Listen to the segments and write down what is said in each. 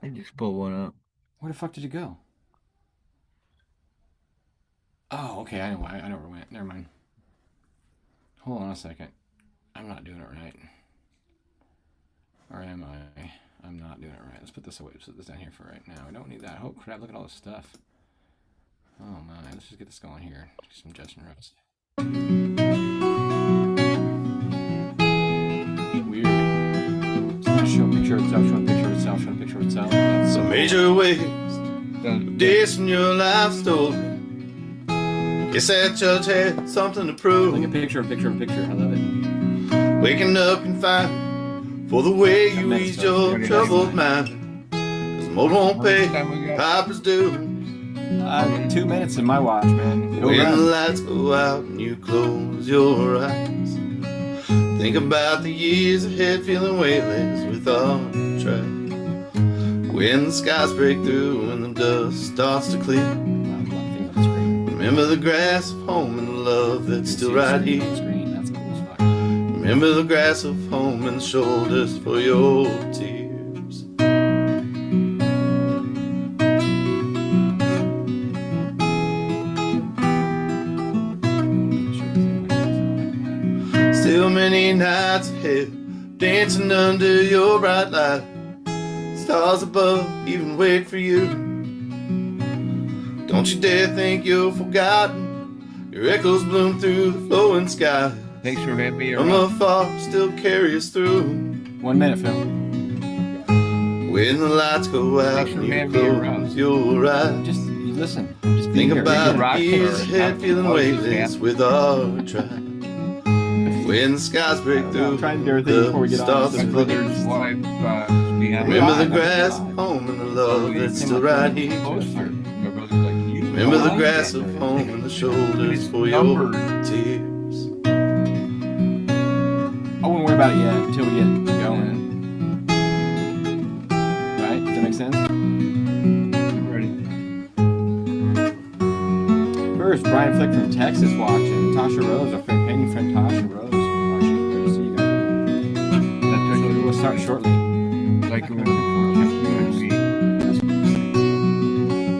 I just pulled one up. Where the fuck did it go? Oh, okay. I know why. I know where it went. Never mind. Hold on a second. I'm not doing it right. Or am I? I'm not doing it right. Let's put this away. Let's put this down here for right now. I don't need that. Oh, crap. Look at all this stuff. Oh, my. Let's just get this going here. Some Justin Rose. Weird. Show a picture of itself. Show a picture of itself. Show a picture of itself. Some major ways. Days from your life story. Guess that judge had something to prove. Like a picture of a picture of a picture. I love it. Waking up and find for the way you ease your troubled mind. Cause more won't pay, Piper's due. 2 minutes in my watch, man. When the lights go out and you close your eyes, think about the years ahead, feeling weightless with all you tried. When the skies break through and the dust starts to clear, remember the grass of home and the love that's still right here. Remember the grass of home and the shoulders for your tears. Still many nights ahead, dancing under your bright light. Stars above even wait for you. Don't you dare think you're forgotten. Your echoes bloom through the flowing sky. Thanks for having me From around. afar, still carry us through. 1 minute, Phil. When the lights go out Thanks for and you having me close around. your eyes, Just listen. Just think here. about rock years star. ahead, feeling weightless with our tribe. When the skies break I'm through, trying to do everything before we the get on. stars My flicker. brother's wife behind Remember the Live. grass Live. of home and the love that's still right here. Closer. My brother's like, you Remember the know, grass of home and the shoulders for your tears. I wouldn't worry about it yet until we get going. Right? Does that make sense? I'm ready. First, Brian Flick from Texas watching. Tasha Rose, our friend, painting friend Tasha Rose watching. Good to see you guys. That's So we'll start shortly. like when you and me.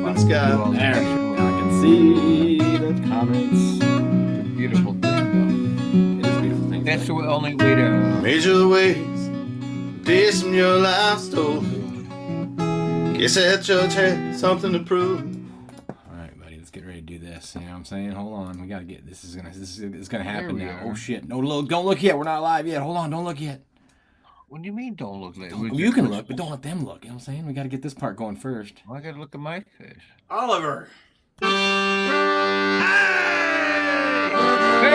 One sky. There. Now I can see the comments. Beautiful thing, It is a beautiful thing. though. That's the only way to. Major ways, days from your life story. Guess that judge had something to prove. All right, buddy, let's get ready to do this. You know what I'm saying? Hold on, we gotta get this. Is gonna happen There we now. are. Oh shit! No, look, don't look yet. We're not live yet. Hold on, don't look yet. What do you mean? Don't look like You can look, but don't let them look. You know what I'm saying? We gotta get this part going first. Well, I gotta look at my face. Oliver.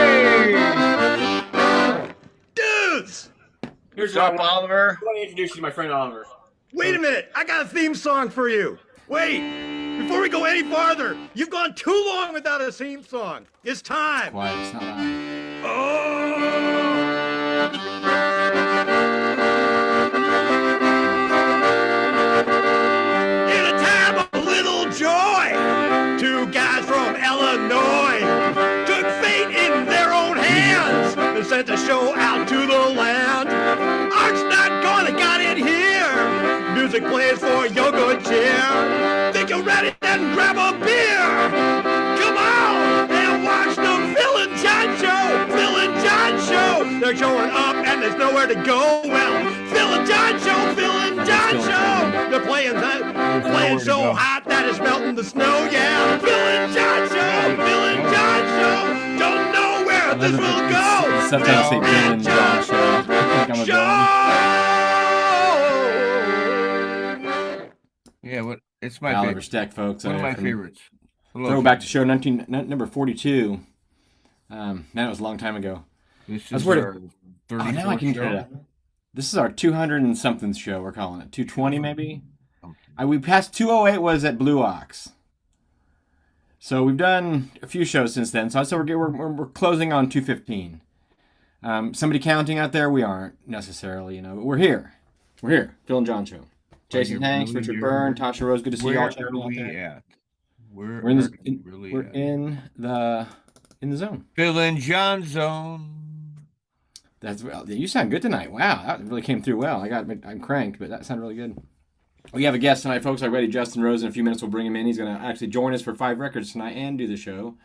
Hey! Dudes! Here's What's up, Oliver? Let me introduce you to my friend Oliver. Wait a minute, I got a theme song for you. Wait, before we go any farther, you've gone too long without a theme song. It's time. Quiet. It's not loud. In a time of little joy, two guys from Illinois took fate in their own hands and sent a show out to the land. Art's not gonna got it here. Music plays for your good cheer. Think you're ready? Then grab a beer. Come on and watch the Phil and John show. Phil and John show. They're showing up and there's nowhere to go. Well, Phil and John show. Phil and John show. They're playing so hot that it's melting the snow. Yeah, Phil and John show. Phil and John show. Don't know where this will go. Sometimes say Bill and John show. I think I'm a villain. Yeah, what? It's my Oliver favorite. Stack, folks. One of my From favorites. Hello, Throwback to show number 42. Man, it was a long time ago. This That's is where our Oh, now I 34th can show. get it up. This is our 200 and something show. We're calling it 220 maybe. We passed 208 was at Blue Ox. So we've done a few shows since then. So we're closing on 215. Somebody counting out there? We aren't necessarily. You know, but we're here. We're here. Phil and John show. Jason Hanks, Richard Byrne, Tasha Rose. Good to see you all. Where checking are out we there. at? Where We're in are the we really we're at? in the zone. Phil and John Zone. You sound good tonight. Wow, that really came through well. I'm cranked, but that sounded really good. We have a guest tonight, folks. Already, Justin Rose. In a few minutes, we'll bring him in. He's going to actually join us for 5 records tonight and do the show.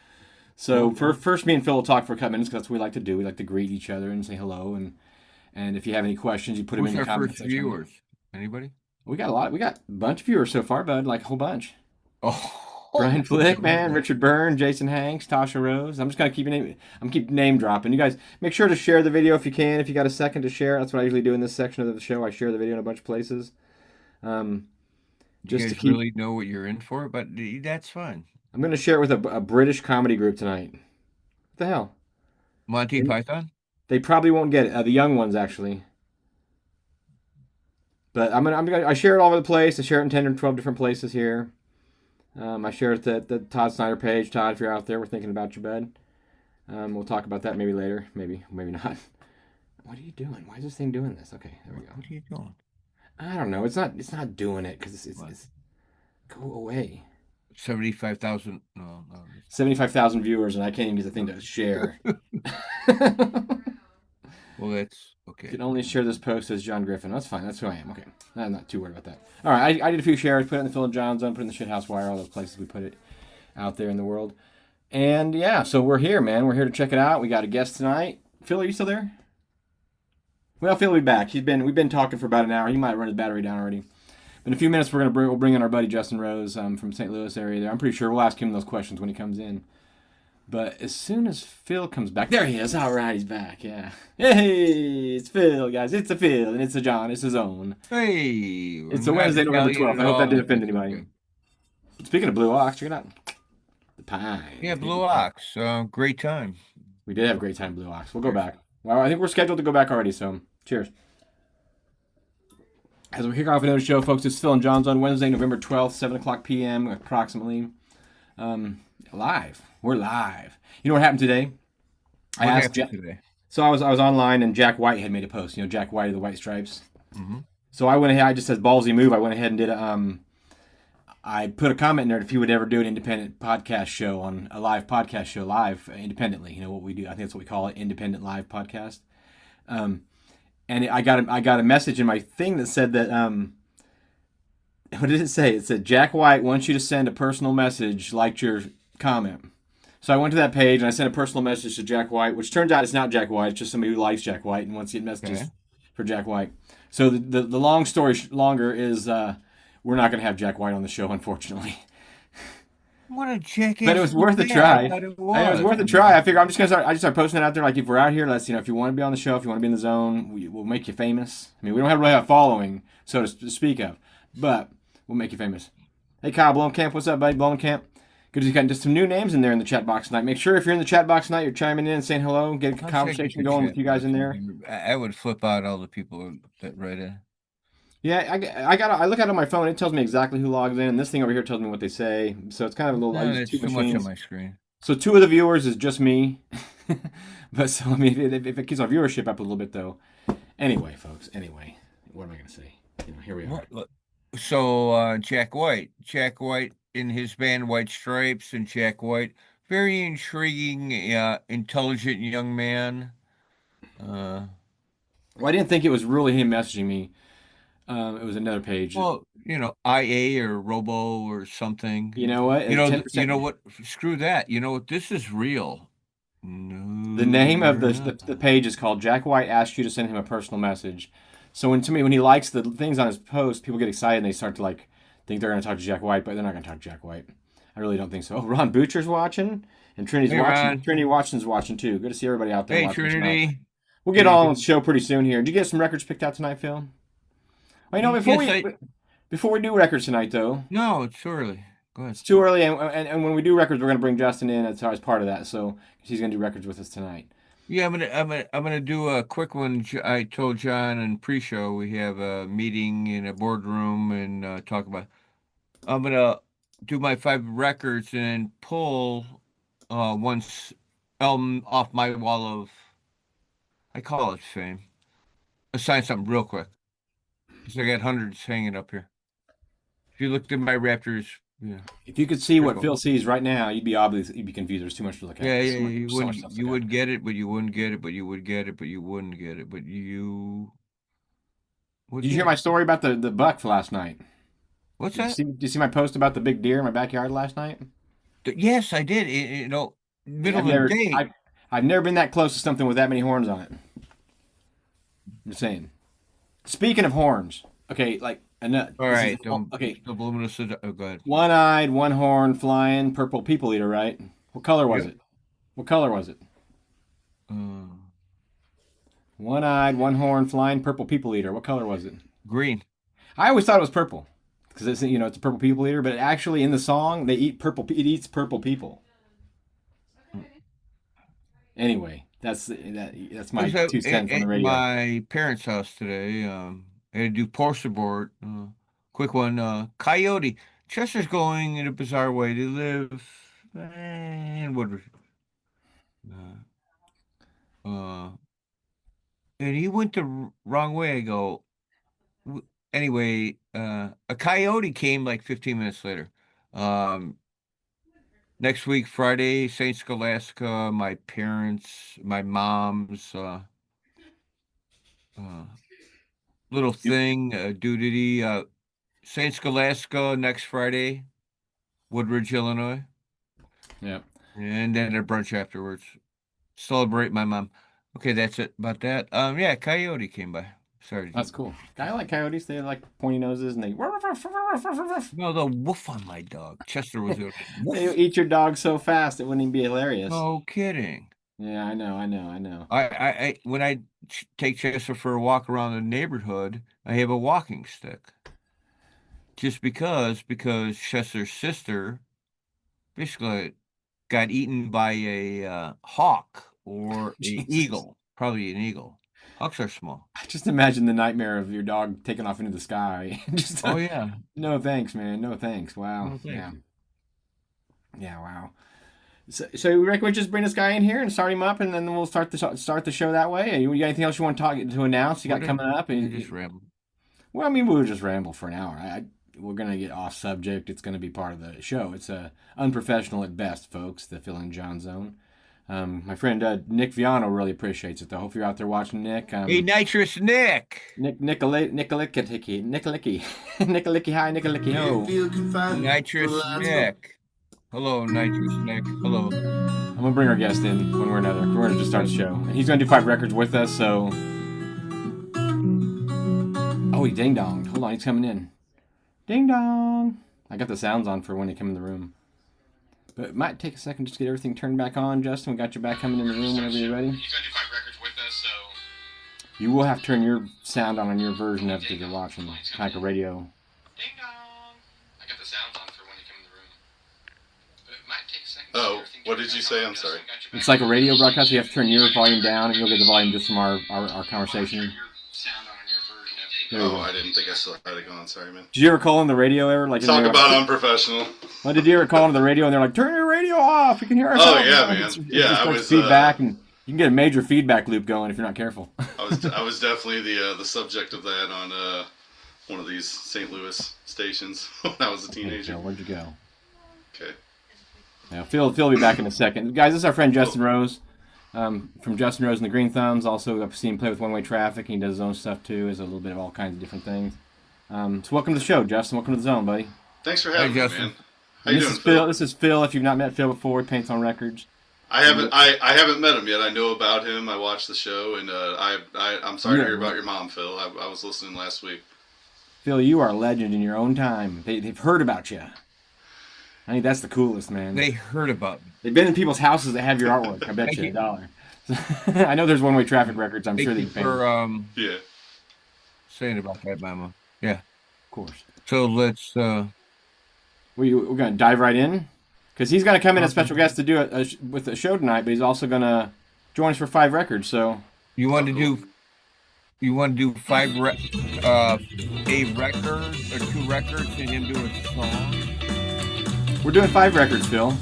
So first, me and Phil will talk for a couple minutes because that's what we like to do. We like to greet each other and say hello. And if you have any questions, you put them in the comments first section. viewers? Anybody? We got a lot. We got a bunch of viewers so far, bud. Like a whole bunch. Oh, Brian Flick, man, Richard Byrne, Jason Hanks, Tasha Rose. I'm just gonna keep name dropping. You guys make sure to share the video if you can. If you got a second to share, that's what I usually do in this section of the show. I share the video in a bunch of places. Just to really know what you're in for, but that's fine. I'm gonna share it with a British comedy group tonight. What the hell? Monty Python? They probably won't get it. The young ones actually. But I share it all over the place. I share it in 10 or 12 different places here. I share it at the Todd Snyder page. Todd, if you're out there, we're thinking about you, bud. We'll talk about that maybe later. Maybe not. What are you doing? Why is this thing doing this? Okay, there we go. What are you doing? I don't know. It's not doing it because it's go away. 75,000. No. 75,000 viewers, and I can't even get the thing to share. Well, that's okay. You can only share this post as John Griffin. That's fine. That's who I am. Okay. I'm not too worried about that. All right. I did a few shares, put it in the Phil and John Zone, put it in the Shithouse Wire, all those places we put it out there in the world. And yeah, so we're here, man. We're here to check it out. We got a guest tonight. Phil, are you still there? Well, Phil will be back. We've been talking for about an hour. He might run his battery down already. But in a few minutes, we'll bring in our buddy Justin Rose from St. Louis area there. I'm pretty sure we'll ask him those questions when he comes in. But as soon as Phil comes back, there he is. All right, he's back. Yeah. Hey, it's Phil, guys. It's a Phil, and it's a John. It's his own. Hey, it's a Wednesday, November 12th. I hope that didn't offend anybody. Speaking of Blue Ox, check it out. The pie. Yeah, Blue Ox. Great time. We did have a great time, Blue Ox. We'll go back. Well, I think we're scheduled to go back already, so cheers. As we kick off another show, folks, it's Phil and John's on Wednesday, November 12th, 7 o'clock p.m. approximately. Live. We're live. You know what happened today? What happened today? So I was online, and Jack White had made a post. You know, Jack White of the White Stripes. Mm-hmm. So I went ahead. I just said ballsy move. I went ahead and did I put a comment in there if he would ever do an independent podcast show on a live podcast show live independently. You know what we do? I think that's what we call it, independent live podcast. And I got a message in my thing that said that what did it say? It said Jack White wants you to send a personal message, liked your comment. So I went to that page and I sent a personal message to Jack White, which turns out it's not Jack White. It's just somebody who likes Jack White and wants to get messages for Jack White. So the long story longer is we're not going to have Jack White on the show, unfortunately. What a jackass! But it was worth a try. It was worth a try. I figure I'm just gonna start. I just start posting it out there. Like if we're out here, let's if you want to be on the show, if you want to be in the zone, we'll make you famous. I mean, we don't really have a following, so to speak of, but we'll make you famous. Hey, Kyle Blomkamp, what's up, buddy? Blomkamp. Good to see you got just some new names in there in the chat box tonight. Make sure if you're in the chat box tonight, you're chiming in and saying hello. Get a conversation going with you guys in there. I would flip out all the people that write in. Yeah, I look at it on my phone. It tells me exactly who logs in. This thing over here tells me what they say. So it's kind of a little. It's too much on my screen. So 2 of the viewers is just me. But so I mean, if it keeps our viewership up a little bit though. Anyway, folks. Anyway, what am I going to say? Here we are. So Jack White in his band White Stripes, and Jack White, very intriguing, intelligent young man. Well, I didn't think it was really him messaging me. It was another page. Well, IA or Robo or something. You know what? You know what? Screw that. You know what? This is real. No. The name of the page is called Jack White asked you to send him a personal message. So when he likes the things on his post, people get excited and they start to think they're going to talk to Jack White, but they're not going to talk to Jack White. I really don't think so. Oh, Ron Butcher's watching, and Trinity's watching. Ron. Trinity Watson's watching too. Good to see everybody out there. Hey, Trinity. We'll get all on the show pretty soon here. Did you get some records picked out tonight, Phil? Well, before we do records tonight, though. No, it's too early. Go ahead. It's too early, and when we do records, we're going to bring Justin in as part of that. So he's going to do records with us tonight. Yeah, I'm gonna do a quick one. I told John in pre-show we have a meeting in a boardroom and talk about. I'm gonna do my 5 records and pull one album off my wall of, I call it fame. Assign something real quick. Because I got hundreds hanging up here. If you looked at my Raptors, yeah. If you could see what Phil sees right now, you'd be confused. There's too much to look at. Yeah, you would get it, but you wouldn't get it, but you would get it, but you wouldn't get it, but you. Did you hear my story about the buck for last night? What's Did you that? see? Did you see my post about the big deer in my backyard last night? Yes, I did. Yeah, Middle of the day. I've never been that close to something with that many horns on it. I'm just saying. Speaking of horns, okay, like All this is right, don't okay. subliminal. Oh, go ahead. One-eyed, one horn, flying, purple people eater, right? What color was Yep. it? What color was it? Uh, One-eyed, one horn, flying, purple people eater. What color was it? green. I always thought it was purple because it's a purple people eater, but actually in the song they eat purple. It eats purple people. Anyway, that's I my was at, 2 cents on the at radio. my parents' house today. I had to do poster board. Quick one. Coyote. Chester's going in a bizarre way. They live in Woodbridge. Uh, uh, and he went the wrong way. I go. Anyway, a coyote came like 15 minutes later. Um, Next week, Friday, Saint Scholastica, my parents, my mom's uh, little thing, dudity. Saint Scholastica next Friday, Woodridge, Illinois, Yeah, and then a brunch afterwards. Celebrate my mom. Okay, that's it about that. Yeah, coyote came by. Sorry. that's cool. I like coyotes. They have like pointy noses and they No, the woof on my dog. Chester was there. they Woof. eat your dog so fast it wouldn't even be hilarious. No kidding. Yeah, I know. I when I take Chester for a walk around the neighborhood, I have a walking stick. Just because Chester's sister basically got eaten by a hawk or a Jesus. eagle, probably an eagle. Hawks are small. I just imagine the nightmare of your dog taking off into the sky. Just Oh yeah. no thanks, man. No thanks. Wow. No, thank Yeah. you. Yeah. Wow. So you reckon we just bring this guy in here and start him up, and then we'll start the show that way. You got anything else you want to announce? You got coming up? I just rambled. Well, I mean, we'll just ramble for an hour. We're gonna get off subject. It's gonna be part of the show. It's unprofessional at best, folks. The N Jon Zone. My friend Nick Viano really appreciates it, though. Hope you're out there watching, Nick. Hey, Nitrous Nick. Nickalicky, hi, Nickalicky, ho. Nitrous Nick. Hello, Nitrous Nick. Hello. I'm gonna bring our guest in one way or another. We're gonna just start the show, and he's gonna do 5 records with us. So, oh, he ding donged. Hold on, he's coming in. Ding dong. I got the sounds on for when he come in the room. But it might take a second just to get everything turned back on, Justin. We got you back coming in the room whenever you're ready. He's gonna do 5 records with us, so. You will have to turn your sound on your version of it that you're watching, like a radio. Ding dong! I got the sounds on for when you come in the room. But it might take a second. Oh, what did you say? I'm sorry. It's like a radio broadcast. So you have to turn your volume down, and you'll get the volume just from our conversation. There you Oh, go. I didn't think I still had it going. Sorry, man. Did you ever call on the radio ever? Like Talk about unprofessional. Well, did you ever call on the radio and they're like, "Turn your radio off. You can hear us." Oh, yeah, man. Yeah, just I like was, feedback, and you can get a major feedback loop going if you're not careful. I was definitely the subject of that on one of these St. Louis stations when I was a teenager. Joe, where'd you go? Okay. Yeah, Phil will be back in a second. Guys, this is our friend Justin Rose from Justin Rose and the Green Thumbs. Also, I've seen him play with One Way Traffic. He does his own stuff too. Has a little bit of all kinds of different things. So welcome to the show, Justin. Welcome to the zone, buddy. Thanks for having me, Justin. man. How you This doing, is Phil. Phil? This is Phil. If you've not met Phil before, he paints on records. I haven't met him yet. I know about him. I watched the show, and I'm sorry to hear about your mom, Phil. I was listening last week. Phil, you are a legend in your own time. They've heard about you. I think that's the coolest, man. They heard about me. They've been in people's houses that have your artwork. I bet Thank you you. $1. I know there's One Way Traffic records. I'm Thank sure that you you paint. for Yeah. saying about that, Mama. Yeah. Of course. So let's. We're going to dive right in? Because he's going to come in as a special guest to do with a show tonight, but he's also going to join us for 5 records. So You want to do? You want to do a record or 2 records and him do a song? we're doing 5 records, Phil.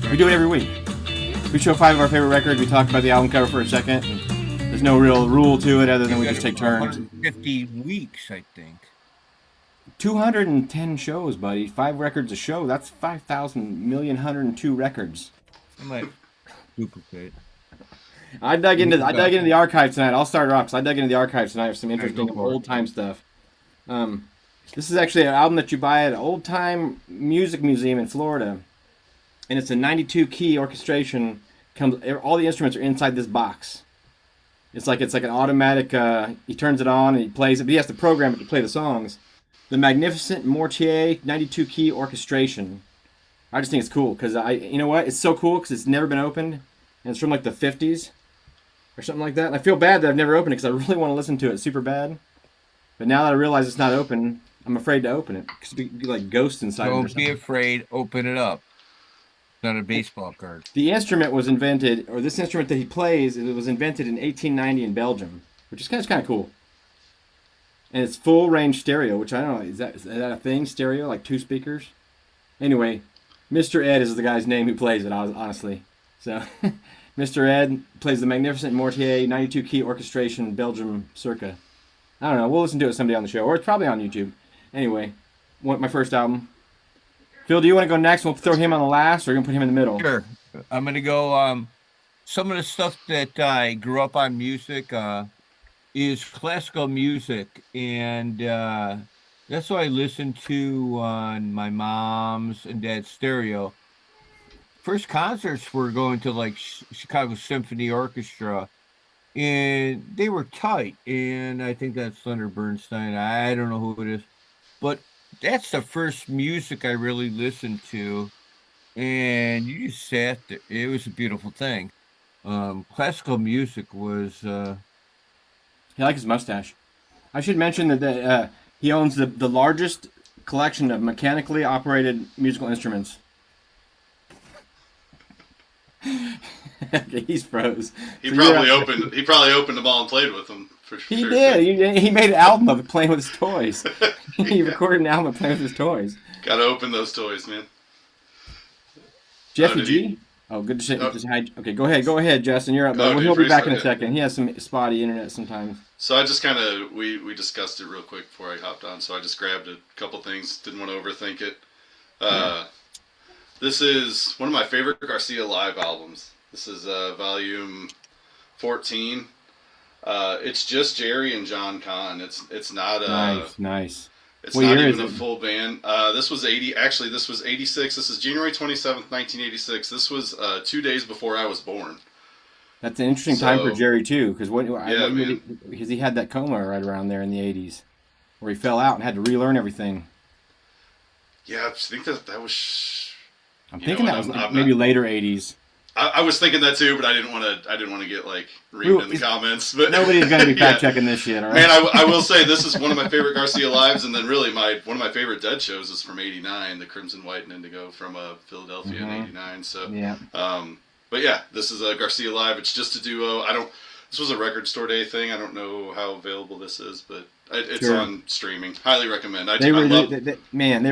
We do it every week. We show 5 of our favorite records. We talk about the album cover for a second. And there's no real rule to it other than we just take turns. 50 weeks, I think. 210 shows, buddy. 5 records a show. That's 5,000,102 records. I might duplicate. I dug into the archives tonight. I'll start it off because I dug into the archives tonight for some interesting go for it. old time stuff. This is actually an album that you buy at an old time music museum in Florida, and it's a 92 key orchestration. Comes all the instruments are inside this box. It's like an automatic. He turns it on and he plays it, but he has to program it to play the songs. The Magnificent Mortier 92 key orchestration. I just think it's cool because you know what? It's so cool because it's never been opened, and it's from like the 50s or something like that. And I feel bad that I've never opened it because I really want to listen to it super bad. But now that I realize it's not open, I'm afraid to open it because it'd be like ghosts inside. Don't be afraid. Open it up. It's not a baseball card. The instrument was invented, or this instrument that he plays, it was invented in 1890 in Belgium, which is kind of cool. And it's full range stereo, which I don't know, is that a thing? Stereo, like 2 speakers? Anyway, Mr. Ed is the guy's name who plays it, honestly. So, Mr. Ed plays the Magnificent Mortier 92 key orchestration Belgium circa. I don't know, we'll listen to it someday on the show, or it's probably on YouTube. Anyway, my first album. Phil, do you want to go next? We'll throw him on the last, or are we going to put him in the middle? Sure. I'm going to go, some of the stuff that I grew up on music, is classical music, and that's what I listened to on my mom's and dad's stereo. First concerts were going to like Chicago Symphony Orchestra, and they were tight. And I think that's Leonard Bernstein. I don't know who it is, but that's the first music I really listened to, and you just sat there. It was a beautiful thing. Classical music was. He likes his mustache. I should mention that he owns the largest collection of mechanically operated musical instruments. Okay, he's froze. He probably opened them all and played with them. He did. He made an album of it playing with his toys. He recorded an album of playing with his toys. Got to open those toys, man. Jeffy G. Oh, good to say. Okay, go ahead, Justin. You're up. He'll be back in a second. He has some spotty internet sometimes. So I just kind of we discussed it real quick before I hopped on. So I just grabbed a couple things. Didn't want to overthink it. This is one of my favorite Garcia live albums. This is volume 14. It's just Jerry and John Kahn. It's not nice. It's not even a full band. This was 80. Actually, this was 86. This is January 27th, 1986. This was 2 days before I was born. That's an interesting time for Jerry too, because because he had that coma right around there in the 80s, where he fell out and had to relearn everything. Yeah, I think that was. I'm thinking that was maybe later 80s. I was thinking that too, but I didn't want to get like reamed in the comments. But nobody's gonna be fact checking this shit, all right? Man, I will say this is one of my favorite Garcia lives, and then really one of my favorite Dead shows is from '89, the Crimson, White, and Indigo from Philadelphia in '89. So yeah. But yeah, this is a Garcia live. It's just a duo. This was a record store day thing. I don't know how available this is, but it's on streaming. Highly recommend. They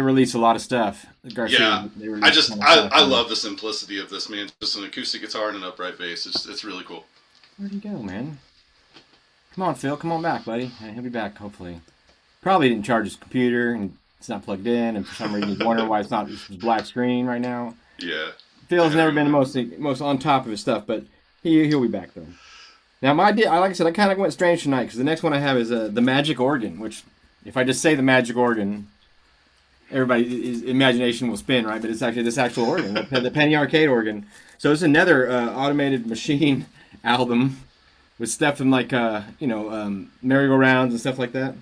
release a lot of stuff. Garcia, yeah, I love the simplicity of this, man. Just an acoustic guitar and an upright bass. It's really cool. Where'd he go, man? Come on, Phil. Come on back, buddy. He'll be back, hopefully. Probably didn't charge his computer, and it's not plugged in, and for some reason he's wondering why it's not just black screen right now. Yeah. Phil's never been the most on top of his stuff, but he'll be back, though. Now, like I said, I kind of went strange tonight, because the next one I have is the Magic Organ, which, if I just say the Magic Organ, everybody's imagination will spin, right? But it's actually this actual organ, the Penny Arcade organ. So it's another automated machine album with stuff from like merry-go-rounds and stuff like that.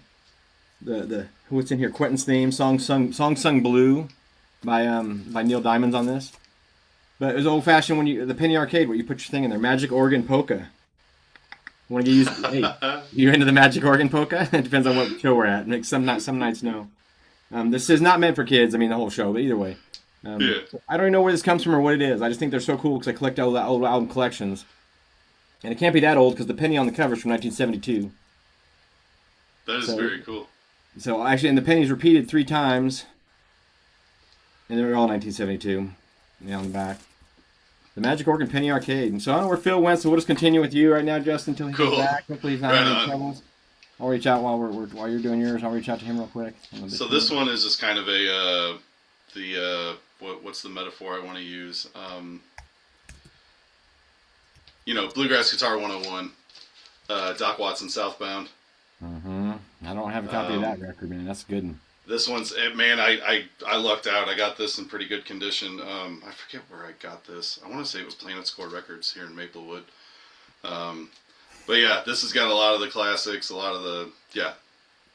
What's in here? Quentin's theme, song sung blue by Neil Diamond's on this. But it was old-fashioned the Penny Arcade where you put your thing in there. Magic Organ Polka. Want to get used? Hey, you into the Magic Organ Polka? It depends on what show we're at. Some nights no. This is not meant for kids. I mean, the whole show, but either way. I don't even know where this comes from or what it is. I just think they're so cool because I collect all the old album collections. And it can't be that old because the penny on the cover is from 1972. That is very cool. So actually, and the penny's repeated 3 times. And they're all 1972. On the back. The Magic Organ Penny Arcade. And so I don't know where Phil went, so we'll just continue with you right now, Justin, until he gets back. Hopefully he's not having any troubles. I'll reach out while you're doing yours. I'll reach out to him real quick. So this one is just kind of what's the metaphor I want to use? Bluegrass Guitar 101, Doc Watson Southbound. I don't have a copy of that record, man. That's a good one. This one's man. I lucked out. I got this in pretty good condition. I forget where I got this. I want to say it was Planet Score Records here in Maplewood. But yeah, this has got a lot of the classics. A lot of the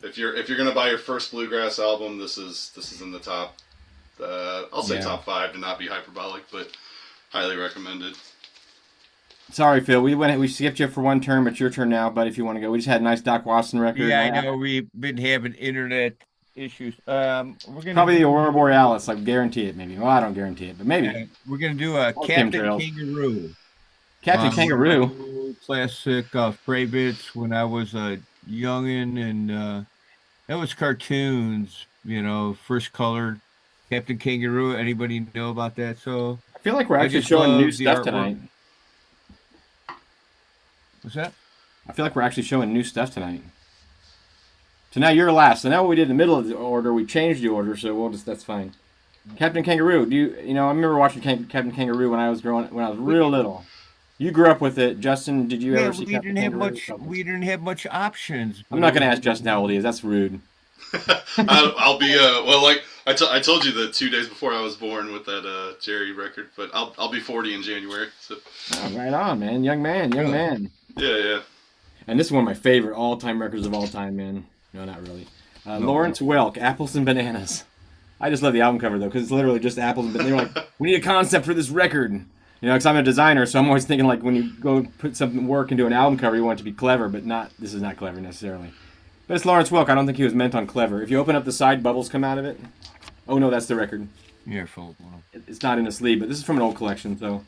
If you're gonna buy your first bluegrass album, this is in the top. I'll say top 5 to not be hyperbolic, but highly recommended. Sorry, Phil. We skipped you for one turn, but your turn now. But if you want to go, we just had a nice Doc Watson record. Yeah, I know we've been having internet issues. We're gonna Probably the Aurora Borealis. I guarantee it. Maybe. Well, I don't guarantee it, but maybe. we're gonna do a Or Captain chemtrails. Kangaroo. Captain Kangaroo. Classic spray bits when I was a youngin', and that was cartoons. First colored Captain Kangaroo. Anybody know about that? So I feel like we're I actually just showing new love the stuff artwork. tonight. What's that? I feel like we're actually showing new stuff tonight. So now you're last. So now what we did in the middle of the order, we changed the order, so that's fine. Captain Kangaroo. I remember watching Captain Kangaroo when I was real little. You grew up with it, Justin. Did you ever see Captain Kangaroo? We didn't have much options. I'm not going to ask Justin how old he is. That's rude. I'll be well, like I told you the 2 days before I was born with that Jerry record, but I'll be 40 in January. So. Oh, right on, man. Young man. Yeah. And this is one of my favorite all-time records of all time, man. No, not really. Lawrence Welk, Apples and Bananas. I just love the album cover, though, because it's literally just apples and bananas. They're like, we need a concept for this record. Because I'm a designer, so I'm always thinking, like, when you go put some work into an album cover, you want it to be clever, but this is not clever, necessarily. But it's Lawrence Welk. I don't think he was meant on clever. If you open up the side, bubbles come out of it. Oh, no, that's the record. Yeah, full. It's not in the sleeve, but this is from an old collection, so.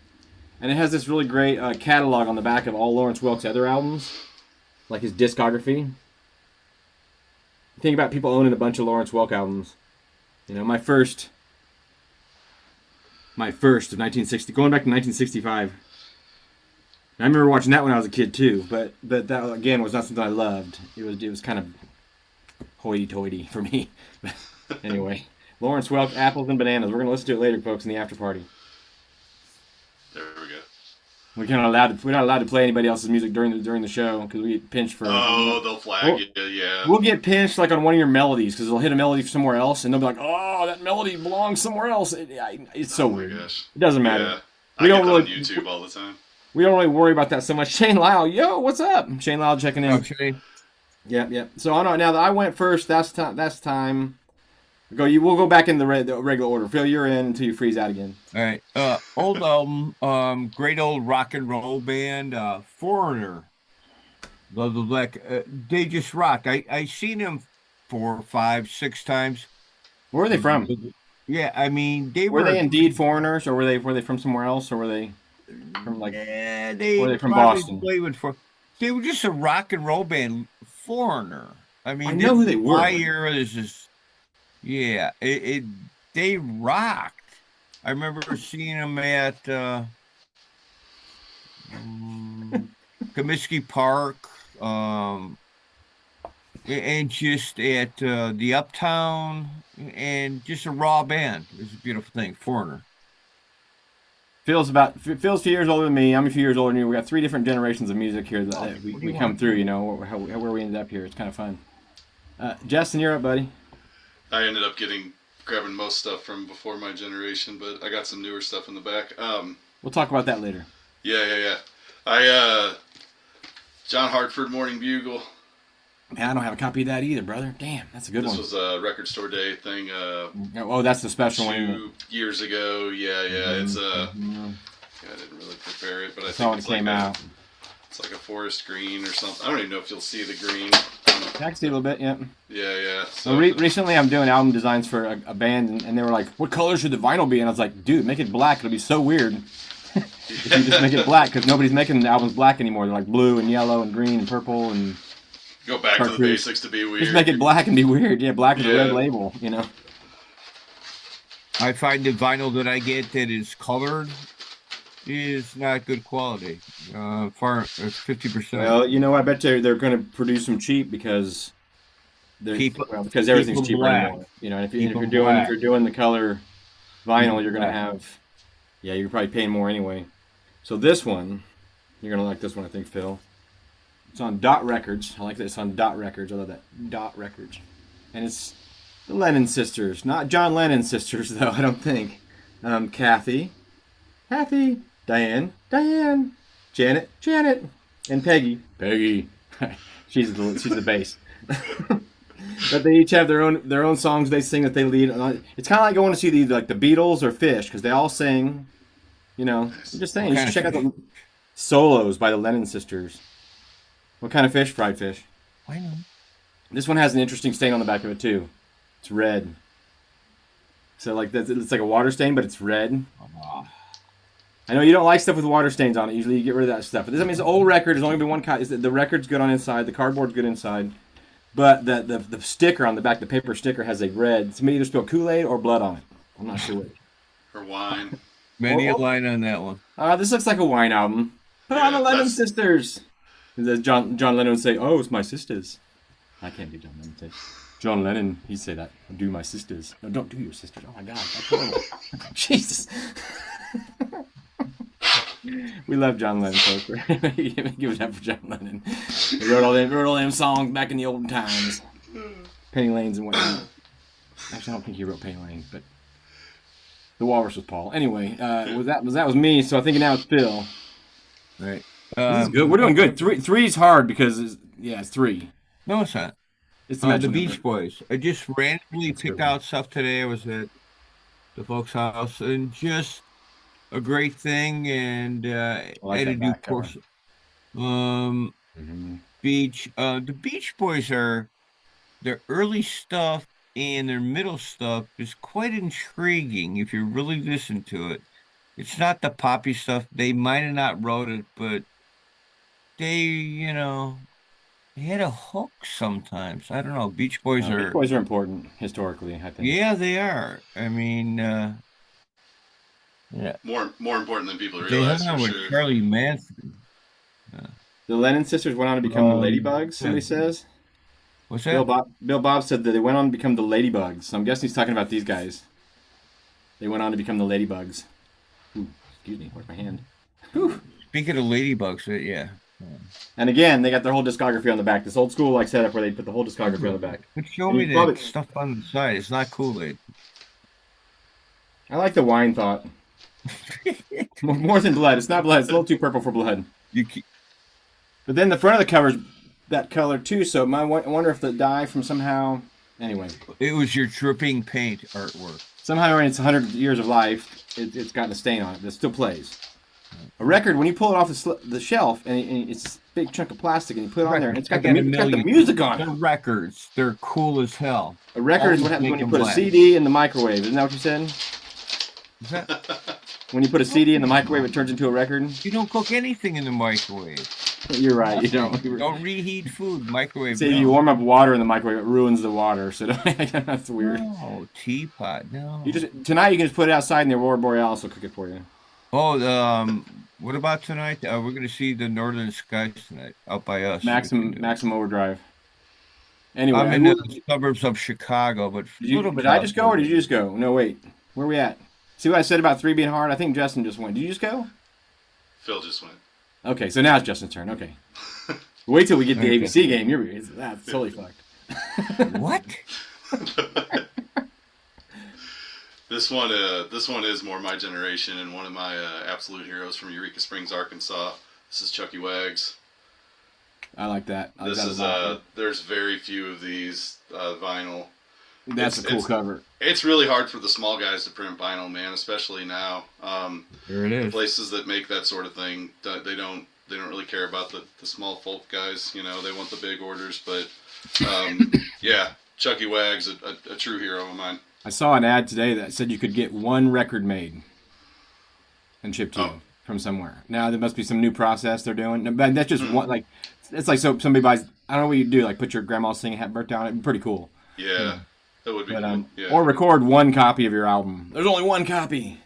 And it has this really great catalog on the back of all Lawrence Welk's other albums, like his discography. Think about people owning a bunch of Lawrence Welk albums. My first of 1960, going back to 1965. I remember watching that when I was a kid too, but that again was not something I loved. It was kind of hoity-toity for me. Anyway, Lawrence Welk, Apples and Bananas. We're gonna listen to it later, folks, in the after party. There we go. We're not allowed to play anybody else's music during the show because we get pinched for. Oh, they'll flag you. Yeah. We'll get pinched like on one of your melodies because they'll hit a melody somewhere else and they'll be like, "Oh, that melody belongs somewhere else." It's so weird. Gosh. It doesn't matter. Yeah. We don't on really YouTube all the time. We don't really worry about that so much. Shane Lyle, yo, what's up? Shane Lyle checking in. Okay. Yep. So now that I went first, that's time. We'll go back in the regular order. Phil, you're in until you freeze out again. All right. Old album. Great old rock and roll band. Foreigner. Love the Black. They just rock. I seen them 4, 5, 6 times. Where are they from? Yeah, I mean were they indeed foreigners, or were they from somewhere else, or were they from like? Yeah, were they from Boston? Boston? They were just a rock and roll band. Foreigner. I mean, I know who they were. My era is just. Yeah, they rocked. I remember seeing them at Comiskey Park, and just at the Uptown, and just a raw band. It was a beautiful thing. Foreigner. Phil's a few years older than me. I'm a few years older than you. We got 3 different generations of music here that we come through. Where we ended up here. It's kind of fun. Justin, you're up, buddy. I ended up grabbing most stuff from before my generation, but I got some newer stuff in the back. We'll talk about that later. Yeah. John Hartford Morning Bugle. Man, I don't have a copy of that either, brother. Damn, that's a good one. This was a record store day thing. That's the special 2 years ago. Yeah. It's I didn't really prepare it, but I think it came out. It's like a forest green or something. I don't even know if you'll see the green. I can see a little bit, yeah. Yeah. So recently I'm doing album designs for a band, and they were like, what color should the vinyl be? And I was like, dude, make it black. It'll be so weird if you just make it black, because nobody's making the albums black anymore. They're like blue and yellow and green and purple and... Go back to the basics to be weird. Just make it black and be weird. Yeah, black with a red label, I find the vinyl that I get that is colored is not good quality. Far 50%. Well, I bet they're going to produce them cheap because because everything's cheaper anymore. And if you're doing the color vinyl, you're going to have you're probably paying more anyway. So this one, you're going to like this one, I think, Phil. It's on Dot Records. I like that it's on Dot Records. I love that. Dot Records. And it's The Lennon sisters. Not John Lennon's sisters, though, I don't think. Kathy, Diane, Janet, and Peggy. she's the bass. But they each have their own songs they sing that they lead. It's kind of like going to see the Beatles or Fish, because they all sing. You know, I'm just saying. You should check out the solos by the Lennon sisters. What kind of fish? Fried fish. I know. This one has an interesting stain on the back of it too. It's red. So it's like a water stain, but it's red. I know you don't like stuff with water stains on it. Usually you get rid of that stuff. But this, I mean, it's an old record. There's only been one copy. The record's good on inside. The cardboard's good inside. But the sticker on the back, the paper sticker, has a red. Somebody either spilled Kool-Aid or blood on it. I'm not sure which. Or wine. Many a line on that one. This looks like a wine album. Put on the Lennon sisters. John Lennon would say, "Oh, it's my sisters." I can't do John Lennon say. John Lennon, he'd say that. Do my sisters. No, don't do your sisters. Oh my God. Jesus. We love John Lennon, folks. Give it up for John Lennon. He wrote all them songs back in the old times. Penny Lanes and whatnot. Actually, I don't think he wrote Penny Lane, but The Walrus was Paul. Anyway, that was me. So I think now it's Phil. Right. This is good. We're doing good. Three's hard because it's three. No, it's not. It's the Beach Boys. I just randomly picked out stuff today. I was at the folks' house, and just a great thing. And I had to do course. Beach. The Beach Boys their early stuff and their middle stuff is quite intriguing if you really listen to it. It's not the poppy stuff. They might have not wrote it, but they had a hook sometimes. I don't know. Beach Boys Beach Boys are important historically, I think. Yeah, they are. I mean, yeah. More important than people They realize. hung out with Sure. Charlie Manson. The Lennon sisters went on to become the Ladybugs, somebody says. What's that? Bill Bob said that they went on to become the Ladybugs. So I'm guessing he's talking about these guys. They went on to become the Ladybugs. Ooh, excuse me, where's my hand? Whew. Speaking of ladybugs, yeah. And again, they got their whole discography on the back. This old school setup where they put the whole discography on the back. But show me that stuff on the side. It's not Kool-Aid. I like the wine thought. More than blood. It's not blood. It's a little too purple for blood. But then the front of the cover's that color too, so I wonder if the dye from somehow... Anyway. It was your dripping paint artwork. Somehow in its 100 years of life, it's gotten a stain on it, but it still plays. A record, when you pull it off the shelf, and it's a big chunk of plastic, and you put it on there, and it's got the music on it. The records, they're cool as hell. A record is what happens when you put a CD in the microwave. Isn't that what you said? Is that... When you put a CD in the microwave, it turns into a record? You don't cook anything in the microwave. You're right, you don't. Don't reheat food, microwave. See, if you warm up water in the microwave, it ruins the water, so that's weird. No, teapot, no. Tonight you can just put it outside and the Aurora Borealis will cook it for you. Oh, what about tonight? We're going to see the Northern Skies tonight, out by us. Maximum Overdrive. Anyway, I'm in the suburbs of Chicago, but... Did I just go, or did you just go? No, wait. Where are we at? See what I said about 3 being hard? I think Justin just went. Did you just go? Phil just went. Okay, so now it's Justin's turn. Okay. Wait till we get the ABC game. That's totally fucked. What? This one is more my generation and one of my absolute heroes from Eureka Springs, Arkansas. This is Chucky Wags. I like that. There's very few of these vinyl. That's a cool cover. It's really hard for the small guys to print vinyl, man, especially now. There it is. Places that make that sort of thing, they don't really care about the small folk guys. They want the big orders. But yeah, Chucky Wags, a true hero of mine. I saw an ad today that said you could get one record made and shipped to you from somewhere. Now there must be some new process they're doing, but that's just one. Like it's like so somebody buys. I don't know what you do. Like put your grandma singing "Happy Birthday" on it. It'd be pretty cool. Yeah. That would be cool. Yeah. Or record one copy of your album. There's only one copy.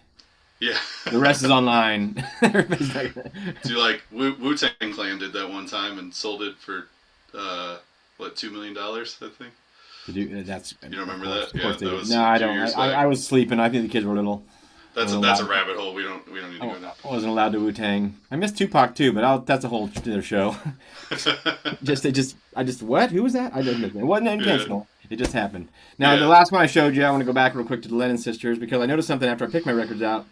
Yeah. The rest is online. Do like Wu-Tang Clan did that one time and sold it for $2 million, I think. You don't remember that? Yeah, that was no, I don't. I was sleeping. I think the kids were little. That's a rabbit hole. We don't need to go down. I wasn't allowed to Wu-Tang. I missed Tupac too, but that's a whole other show. What? Who was that? I didn't miss it. It wasn't intentional. It just happened. Now, Yeah. the last one I showed you, I want to go back real quick to the Lennon Sisters because I noticed something after I picked my records out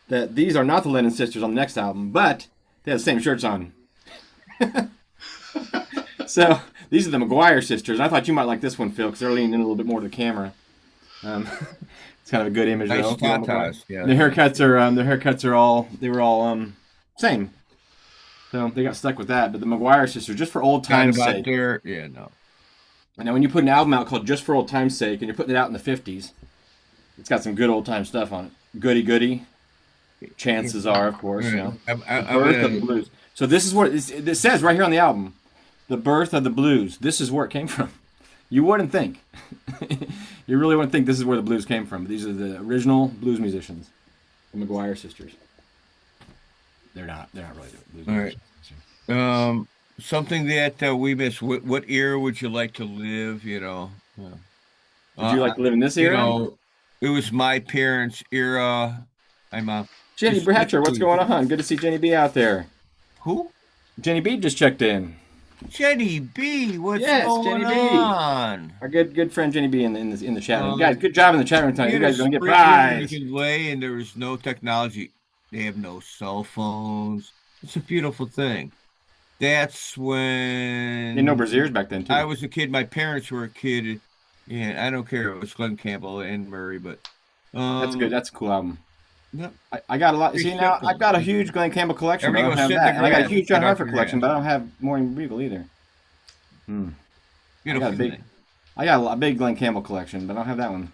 that these are not the Lennon Sisters on the next album, but they have the same shirts on. So these are the McGuire Sisters. I thought you might like this one, Phil, because they're leaning in a little bit more to the camera. It's kind of a good image, Nice though. tatas, yeah. The haircuts are all same. So they got stuck with that. But the McGuire Sisters, just for old Got time's about sake. there. Yeah, no. Now, when you put an album out called Just for Old Time's Sake, and you're putting it out in the 50s, it's got some good old time stuff on it. Goody goody. Chances are, of course, you know. I'm Birth of gonna- the blues. So this is what it says right here on the album. The birth of the blues. This is where it came from. You wouldn't think. You really wouldn't think this is where the blues came from. But these are the original blues musicians, the McGuire Sisters. They're not really the blues All right. musicians. Something that we miss. What era would you like to live? You know. Would you like to live in this You era? know, it was my parents' era. I'm Jenny just- Bratcher, what's going on? Good to see Jenny B out there. who? Jenny B just checked in. Jenny B. What's Yes, going Jenny B. on? Our good friend Jenny B in the chat room. Um, Guys, good job in the chat room tonight. You guys are gonna get prize. You can lay, and there was no technology. They have no cell phones. It's a beautiful thing. That's when They know Braziers back then too. I was a kid. My parents were a kid, and I don't care if it was Glenn Campbell and Murray, but That's good. That's a cool album. Yep. I got a lot. Pretty See now, simple. I've got a huge Glenn Campbell collection, but I don't Everybody have go sit in that. the And I got a grass, huge John get off Hartford your collection, ass. but I don't have Morning Regal either. Beautiful I got a big- thing. I got a big Glenn Campbell collection, but I don't have that one.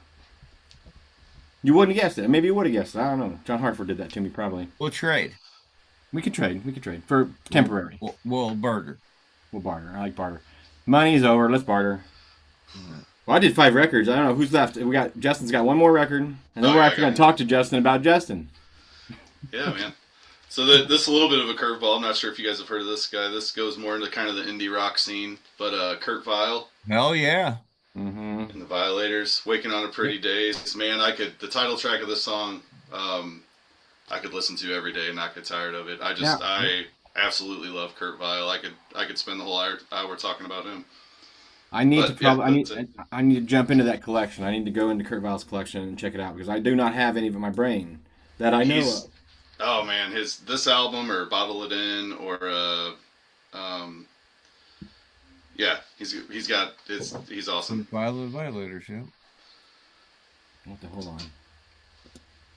You wouldn't have guessed it. Maybe you would have guessed it. I don't know. John Hartford did that to me, probably. We'll trade. We could trade. For temporary. We'll barter. We'll barter. I like barter. Money's over. Let's barter. Well, I did 5 records. I don't know who's left. We got Justin's got one more record, and then Oh, we're yeah, actually I going got to talk to Justin about Justin. Yeah, man. So this is a little bit of a curveball. I'm not sure if you guys have heard of this guy. This goes more into kind of the indie rock scene. But Kurt Vile Hell yeah. Mm-hmm. and the Violators, "Waking on a Pretty Day." Man, the title track of this song, I could listen to every day and not get tired of it. I absolutely love Kurt Vile. I could spend the whole hour talking about him. I need But, to probably yeah, I need to jump into that collection. I need to go into Kurt Vile's collection and check it out because I do not have any of it in my brain that I know He's- of. Oh man, this album or "Bottle It In" or yeah, he's awesome. Violators, yeah. Hold on.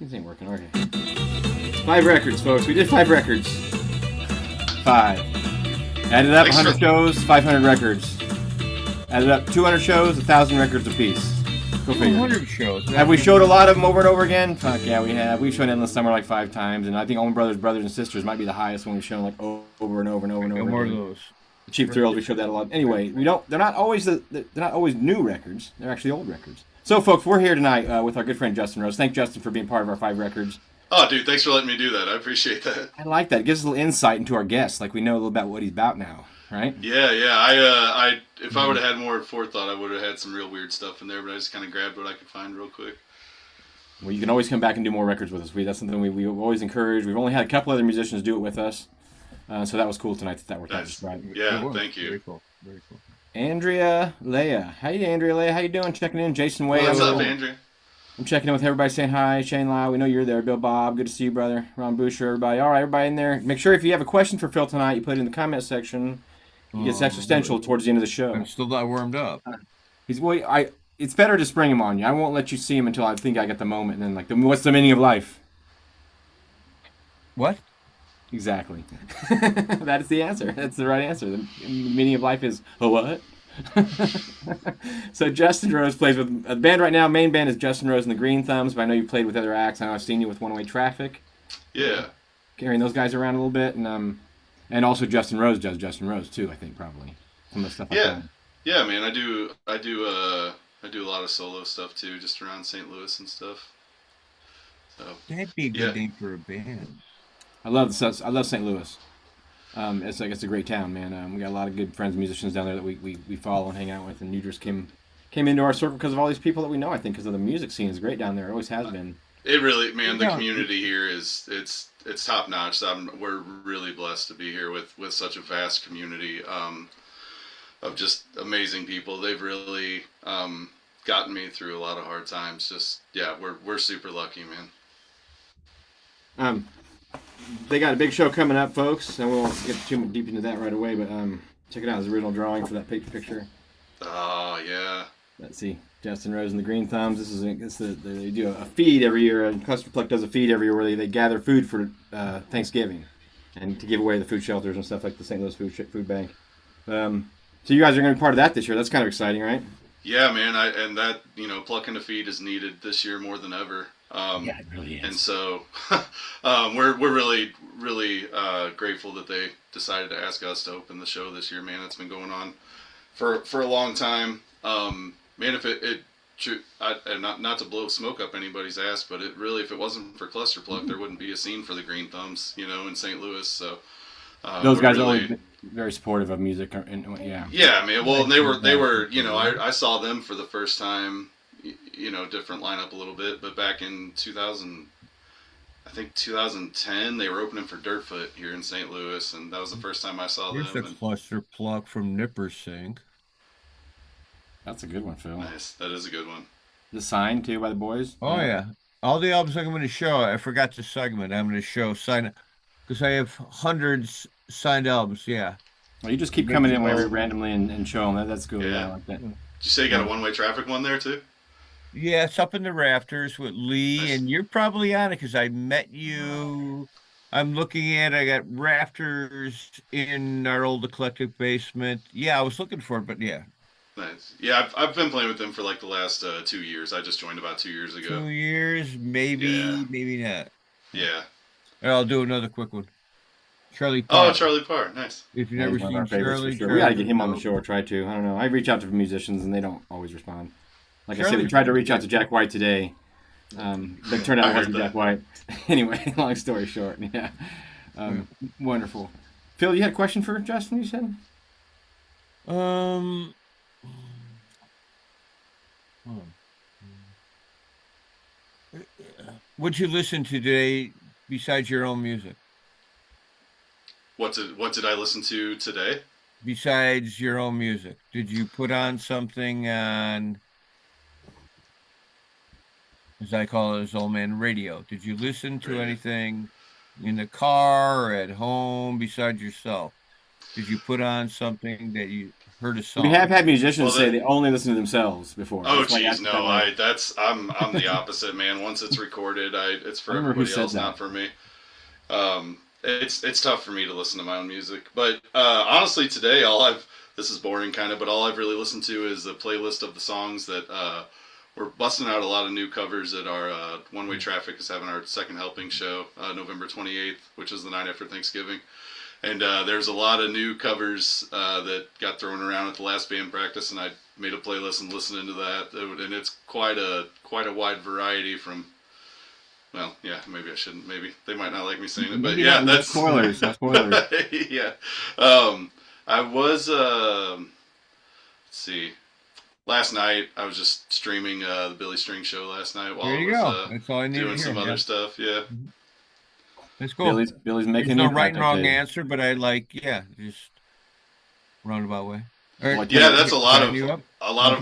These ain't working, are they? 5 records, folks. We did 5 records. 5. Added up, Thanks 100 for- shows, 500 records. Added up, 200 shows, 1,000 records apiece. Go figure. 200 shows. Have we showed a lot of them over and over again? Fuck yeah, we have. We've shown Endless Summer like 5 times, and I think Allman Brothers, Brothers and Sisters might be the highest one we've shown like over and over and over and No over. more of again. those. Cheap Thrills, we showed that a lot. Anyway, we don't. They're not always new records. They're actually old records. So, folks, we're here tonight with our good friend Justin Rose. Thank Justin for being part of our 5 records. Oh, dude, thanks for letting me do that. I appreciate that. I like that. It gives us a little insight into our guests. Like we know a little about what he's about now, right? Yeah. If I would have had more forethought, I would have had some real weird stuff in there. But I just kind of grabbed what I could find real quick. Well, you can always come back and do more records with us. That's something we always encourage. We've only had a couple other musicians do it with us, so that was cool tonight. That worked out Nice. just right. Yeah, It was. thank you. Very cool. Very cool. Andrea Leia, hey Andrea Leia, how you doing? Checking in, Jason Way. What's up, Andrew? I'm checking in with everybody, saying hi. Shane Lau, we know you're there. Bill Bob, good to see you, brother. Ron Boucher, everybody. All right, everybody in there. Make sure if you have a question for Phil tonight, you put it in the comment section. He gets existential towards the end of the show. I'm still not warmed up. It's better to spring him on you. I won't let you see him until I think I get the moment. And then what's the meaning of life? What? Exactly. That is the answer. That's the right answer. The meaning of life is a what? So Justin Rose plays with a band right now. Main band is Justin Rose and the Green Thumbs, but I know you played with other acts. I know I've seen you with One Way Traffic, Yeah. carrying those guys around a little bit, and also Justin Rose does Justin Rose too. I think probably some of the stuff. Yeah. Yeah, man. I do a lot of solo stuff too, just around St. Louis and stuff. So That'd be a good name for a band. I love St. Louis. It's a great town, man. We got a lot of good friends, musicians down there that we follow and hang out with, and you just came into our circle because of all these people that we know. I think because of the music scene is great down there. It always has been. it really, man, the Yeah. community here is it's top notch. We're really blessed to be here with such a vast community of just amazing people. They've really gotten me through a lot of hard times. Just yeah, we're super lucky, man. They got a big show coming up, folks, and we won't get too deep into that right away. But check it out. It's the original drawing for that picture. Oh yeah. Let's see, Justin Rose and the Green Thumbs. They do a feed every year. Cluster Pluck does a feed every year where they gather food for Thanksgiving, and to give away to the food shelters and stuff like the St. Louis Food Bank. So you guys are going to be part of that this year. That's kind of exciting, right? Yeah, man. And that plucking a feed is needed this year more than ever. Yeah, it really is. And so we're really grateful that they decided to ask us to open the show this year, man. It's been going on for a long time. Man, if not to blow smoke up anybody's ass, but if it wasn't for Cluster Pluck, there wouldn't be a scene for the Green Thumbs, in St. Louis. So those guys are always very supportive of music, yeah. Yeah, man. Well, they were. I saw them for the first time. Different lineup a little bit, but back in 2010, they were opening for Dirtfoot here in St. Louis, and that was the first time I saw them. Here's a Cluster Pluck from Nippersink. That's a good one, Phil. Nice. That is a good one. The Sign, too, by the boys. Oh, yeah. All the albums I'm going to show, I forgot the segment. I'm going to show signed, because I have hundreds signed albums, yeah. Well, you just keep coming in very randomly and show them. That's cool. Yeah. I like that. Did you say you got a one-way traffic one there, too? Yeah, it's up in the rafters with Lee, Nice. and you're probably on it because I met you. I'm looking at, I got rafters in our old eclectic basement. Yeah, I was looking for it, but yeah. Nice. Yeah, I've been playing with them for like the last 2 years. I just joined about 2 years ago. 2 years, maybe, Yeah. maybe not. Yeah. And I'll do another quick one. Charlie Parr. Oh, Charlie Parr. Nice. If you've Yeah, never he's one of seen our favorites for Charlie, sure. We got to get him on the show or try to. I don't know. I reach out to musicians, and they don't always respond. Like I said, we tried to reach out to Jack White today. But turned out it wasn't Jack White. Anyway, long story short. Yeah. Wonderful. Phil, you had a question for Justin, you said? What'd you listen to today besides your own music? What did I listen to today? Besides your own music, did you put on something on, as I call it, as old man radio? Did you listen to anything in the car or at home besides yourself? Did you put on something that you heard a song? We have had musicians say they only listen to themselves before. Oh, geez, no. I'm the opposite, man. Once it's recorded, it's for everybody else, not for me. It's tough for me to listen to my own music. But honestly, today, this is boring kind of, but all I've really listened to is the playlist of the songs that we're busting out a lot of new covers at our One Way Traffic is having our second helping show, November 28th, which is the night after Thanksgiving. And there's a lot of new covers that got thrown around at the last band practice, and I made a playlist and listening to that. And it's quite a wide variety from, well, yeah, maybe I shouldn't. Maybe they might not like me saying it, but yeah, that's spoilers. No spoilers. Yeah. I was, let's see. Last night, I was just streaming the Billy String show last night while I was That's all I need doing to hear, some other stuff. Yeah. That's cool. Billy's making There's no right and wrong answer, but I just roundabout way. Right. Yeah, that's a lot of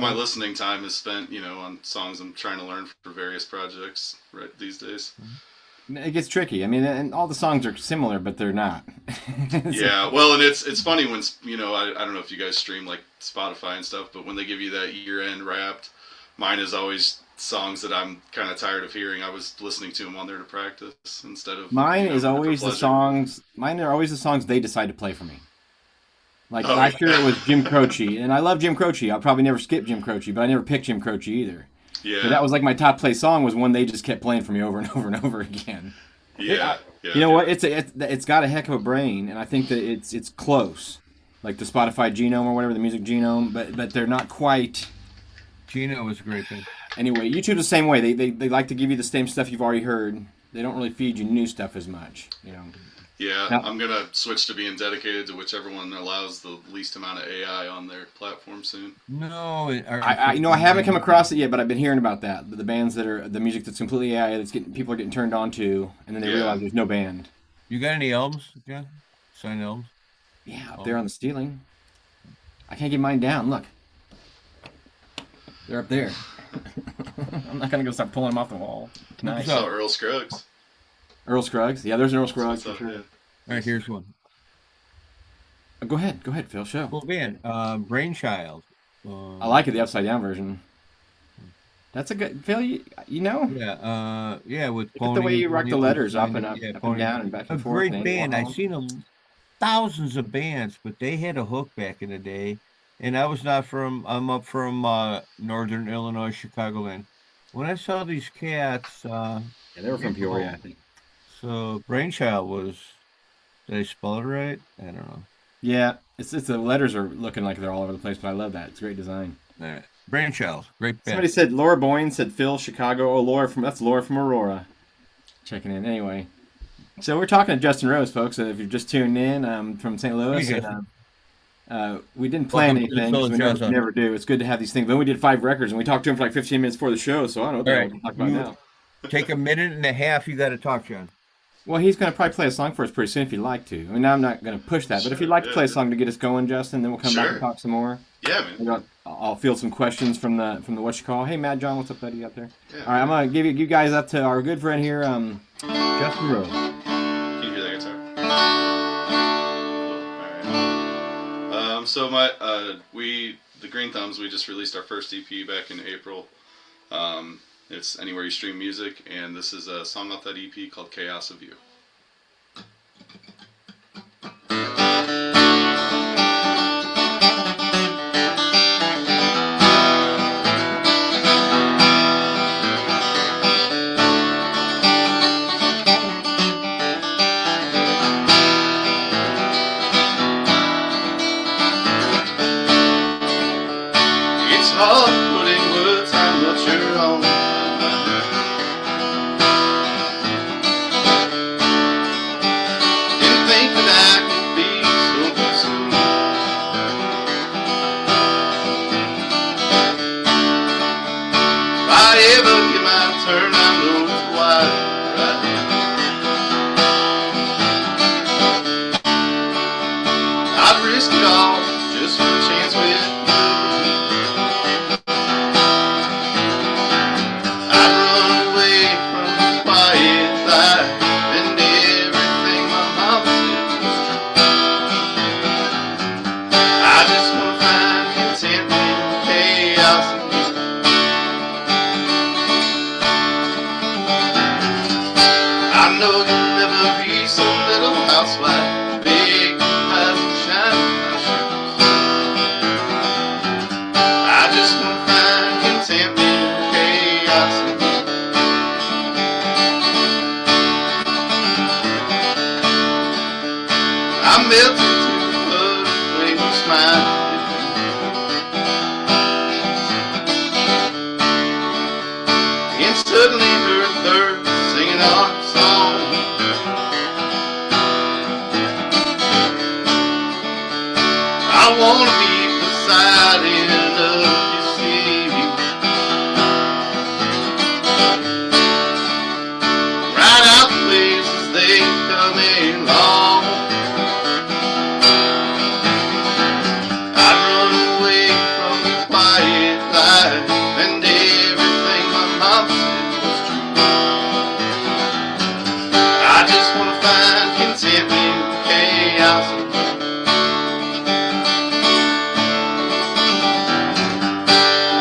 my listening time is spent, on songs I'm trying to learn for various projects right these days. It gets tricky. I mean, and all the songs are similar, but they're not. Yeah, well, and it's funny when I don't know if you guys stream like Spotify and stuff, but when they give you that year-end Wrapped, mine is always songs that I'm kind of tired of hearing. I was listening to them on there to practice instead of Mine are always the songs they decide to play for me. Like last year it was Jim Croce, and I love Jim Croce. I'll probably never skip Jim Croce, but I never picked Jim Croce either. Yeah. But that was like my top play song was one they just kept playing for me over and over and over again. Yeah. You know what? It's got a heck of a brain, and I think that it's close, like the Spotify genome or whatever, the music genome, but they're not quite. Gino was a great thing. Anyway, YouTube's the same way. They like to give you the same stuff you've already heard. They don't really feed you new stuff as much, Yeah, now, I'm gonna switch to being dedicated to whichever one allows the least amount of AI on their platform soon. No, I haven't come across it yet, but I've been hearing about that. The bands that are the music that's completely AI, people are getting turned on to, and then they realize there's no band. You got any albums, John? Signed albums? Yeah, up there on the ceiling. I can't get mine down. Look. They're up there. I'm not gonna go start pulling them off the wall. Nice. So Earl Scruggs. Earl Scruggs. Yeah, there's an Earl Scruggs. What's up, yeah. All right, here's one. Go ahead, Phil. Show. Cool band. Brainchild. I like it, the upside down version. That's a good Phil. You know. Yeah, with Look at the way you rock the letters up and up, yeah, up and down and back and a forth. great band. I've seen them thousands of bands, but they had a hook back in the day. And I'm up from Northern Illinois, Chicagoland. When I saw these cats, Yeah, they were from Peoria, I think. So Brainchild was, did I spell it right? I don't know. Yeah, it's the letters are looking like they're all over the place, but I love that. It's great design. All right. Brainchild, great band. Somebody said Laura Boyne said Phil Chicago. Oh, that's Laura from Aurora. Checking in anyway. So we're talking to Justin Rose, folks. If you're just tuning in, from St. Louis, we didn't plan Welcome to the anything. 'Cause we N Jon Zone. never do. It's good to have these things. Then we did 5 records, and we talked to him for like 15 minutes before the show. So I don't know what All we're right. going to talk about now. Take a minute and a half. You got to talk, John. Well, he's going to probably play a song for us pretty soon if you'd like to. I mean, I'm not going to push that, but if you'd like to play a song to get us going, Justin, then we'll come back and talk some more. Yeah, man. I'll field some questions from the what you call. Hey, Mad John, what's up, buddy, out there? Yeah. All right, I'm gonna give you guys up to our good friend here, Justin Rose. Can you hear that guitar? Cool. All right. So the Green Thumbs, we just released our first EP back in April. It's anywhere you stream music, and this is a song off that EP called Chaos of You. It's hard putting words on what you're on. Didn't think that I could be so consumed. If I ever get my turn, I know it's wide right. I'd risk it all just for a chance with you. I'd run away from the quiet life and everything my mama said was true. I just want to find contentment in the chaos of you. I know you'll never be some little housewife, big eyes and shining my shoes. I just want to find contentment in the chaos of you. I melted to the way you smile at me. And suddenly heard birds singing our song. I wanna be beside end of your city, ride out the waves as they come along. I'd run away from the quiet life and everything my mom said was true. I just wanna find contentment in the chaos of you.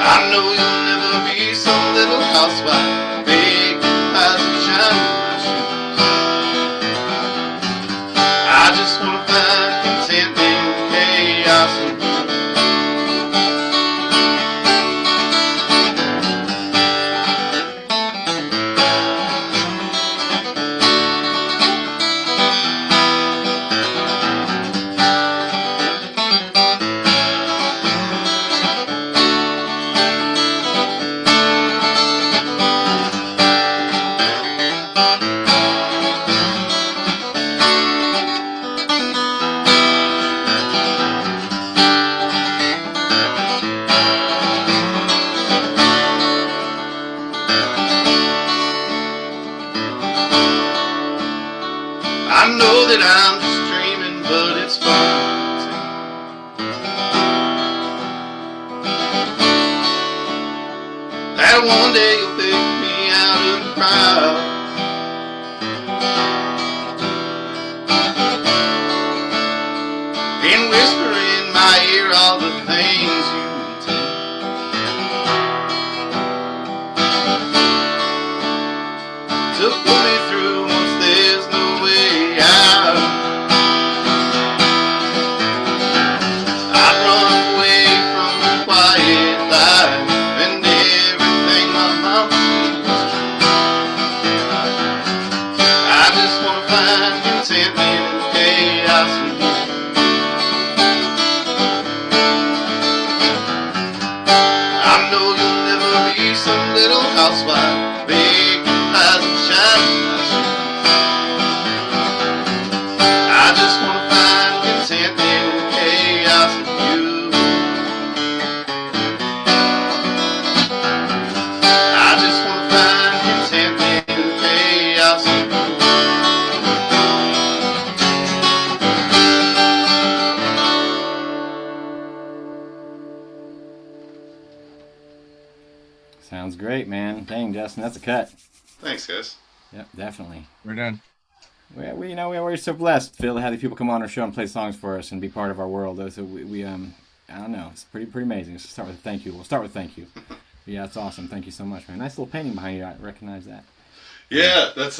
I know you'll never be some little housewife, big eyes and shining my shoes. I just wanna find contentment in the chaos of you. I know that I'm just dreaming, but it's fun too. that one day you'll pick me out of the crowd. And whisper in my ear all the things you intend. To pull me through once there's no way out. I've run away from the quiet life and everything my mama said was true. I just wanna find contentment in the chaos of you. I know you'll never be some little housewife baking pies and shining my shoes. I just wanna find contentment in the chaos of you. I just wanna find contentment in the chaos of you. Sounds great, man. Dang, Justin, that's a cut. Thanks, guys. Yep, definitely. We're done. We're so blessed, Phil, to have these people come on our show and play songs for us and be part of our world. So we I don't know, it's pretty amazing. Let's start with a thank you. We'll start with thank you. Yeah, it's awesome. Thank you so much, man. Nice little painting behind you. I recognize that. Yeah, that's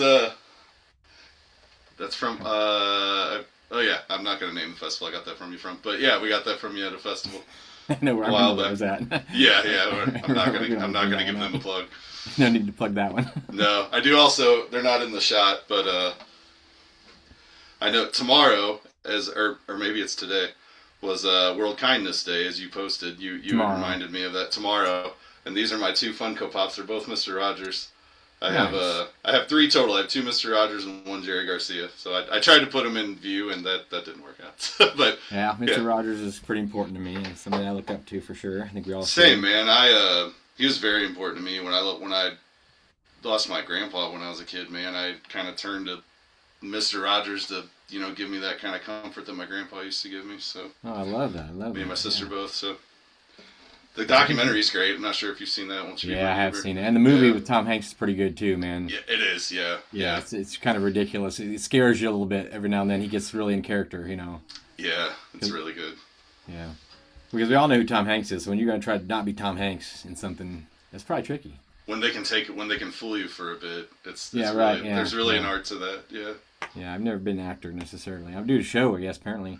from oh yeah, I'm not gonna name the festival I got that from you from, but yeah, we got that from you at a festival. No, I while remember where back. was that. Yeah, I'm not We don't gonna do give that them a plug. No need to plug that one. No, I do also. They're not in the shot, but I know tomorrow, or maybe it's today, was World Kindness Day, as you posted. You Tomorrow. reminded me of that tomorrow, and these are my two Funko Pops. They're both Mr. Rogers. I have 3 total. I have 2 Mr. Rogers and 1 Jerry Garcia. So I tried to put them in view, and that didn't work out. But Yeah, Mr. yeah. Rogers is pretty important to me. And somebody I look up to for sure. I think we all Same, man. He was very important to me when I lost my grandpa when I was a kid. Man, I kind of turned to Mr. Rogers to give me that kind of comfort that my grandpa used to give me. So Oh, I love that. me and my sister both. So the documentary's great. I'm not sure if you've seen that. Once Yeah, I have seen it. And the movie Yeah. with Tom Hanks is pretty good too, man. Yeah, it is. Yeah. Yeah, it's kind of ridiculous. It scares you a little bit every now and then. He gets really in character, Yeah, it's really good. Yeah. Because we all know who Tom Hanks is. So when you're going to try to not be Tom Hanks in something, that's probably tricky. When they can fool you for a bit, it's Yeah, really, right, yeah, there's really an yeah. art to that. Yeah. Yeah, I've never been an actor necessarily. I do a show, I guess, apparently.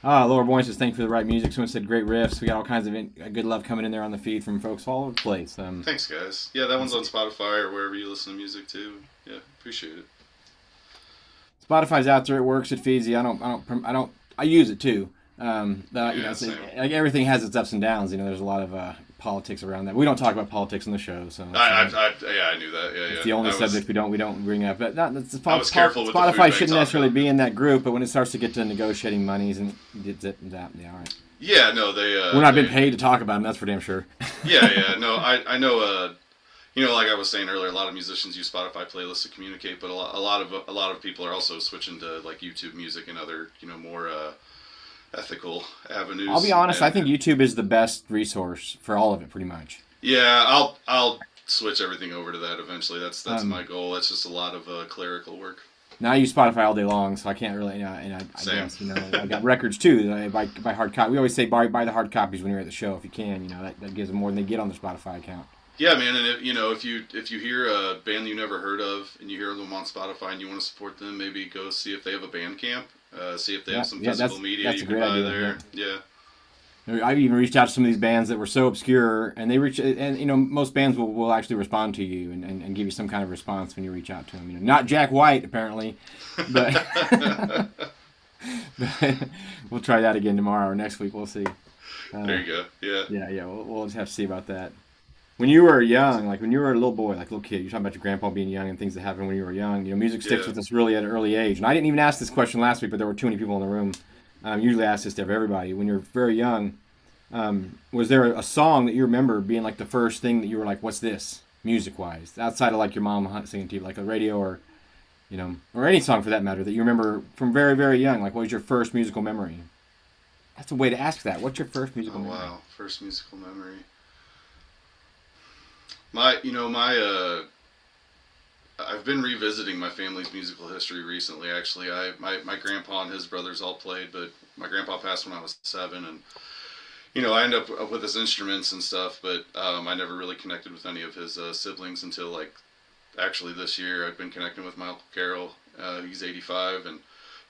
Laura Boyne says, thank you for the right music. Someone said, great riffs. We got all kinds of good love coming in there on the feed from folks all over the place. Thanks, guys. Yeah, that one's on Spotify or wherever you listen to music too. Yeah, appreciate it. Spotify's out there. It works. It feeds you. I use it too. Same. Like everything has its ups and downs. There's a lot of politics around that. We don't talk about politics on the show, so I knew that. Yeah, it's the only subject we don't bring up. But I was careful with the food Spotify bank shouldn't talk, necessarily though. be in that group, but when it starts to get to negotiating monies and that, yeah, all right. Yeah, no, they. We're not being paid to talk about them. That's for damn sure. Yeah, no, I know. Like I was saying earlier, a lot of musicians use Spotify playlists to communicate, but a lot of people are also switching to like YouTube Music and other more ethical avenues. I'll be honest. And, I think YouTube is the best resource for all of it, pretty much. Yeah, I'll switch everything over to that eventually. That's my goal. That's just a lot of clerical work. Now I use Spotify all day long, so I can't really. And I Same. guess I got records too that I buy hard copy. We always say buy the hard copies when you're at the show if you can. That gives them more than they get on their Spotify account. Yeah, man, and if you hear a band you never heard of and you hear them on Spotify and you want to support them, maybe go see if they have a band camp. See if they have some physical media that's you a can great buy idea, there. Yeah. I've even reached out to some of these bands that were so obscure, and most bands will actually respond to you and give you some kind of response when you reach out to them. Not Jack White apparently, but, but we'll try that again tomorrow or next week. We'll see. There you go. Yeah. Yeah. We'll just have to see about that. When you were young, like when you were a little boy, like a little kid, you're talking about your grandpa being young and things that happened when you were young. Music sticks with us really at an early age. And I didn't even ask this question last week, but there were too many people in the room. Usually I ask this to everybody. When you're very young, was there a song that you remember being like the first thing that you were like, what's this, music-wise? Outside of like your mom singing to you, like a radio or, or any song for that matter that you remember from very, very young. Like what was your first musical memory? That's a way to ask that. What's your first musical memory? Wow, first musical memory. my I've been revisiting my family's musical history recently. Actually, my grandpa and his brothers all played, but my grandpa passed when I was 7, and I ended up with his instruments and stuff. But I never really connected with any of his siblings until like actually this year. I've been connecting with my uncle Carol. He's 85, and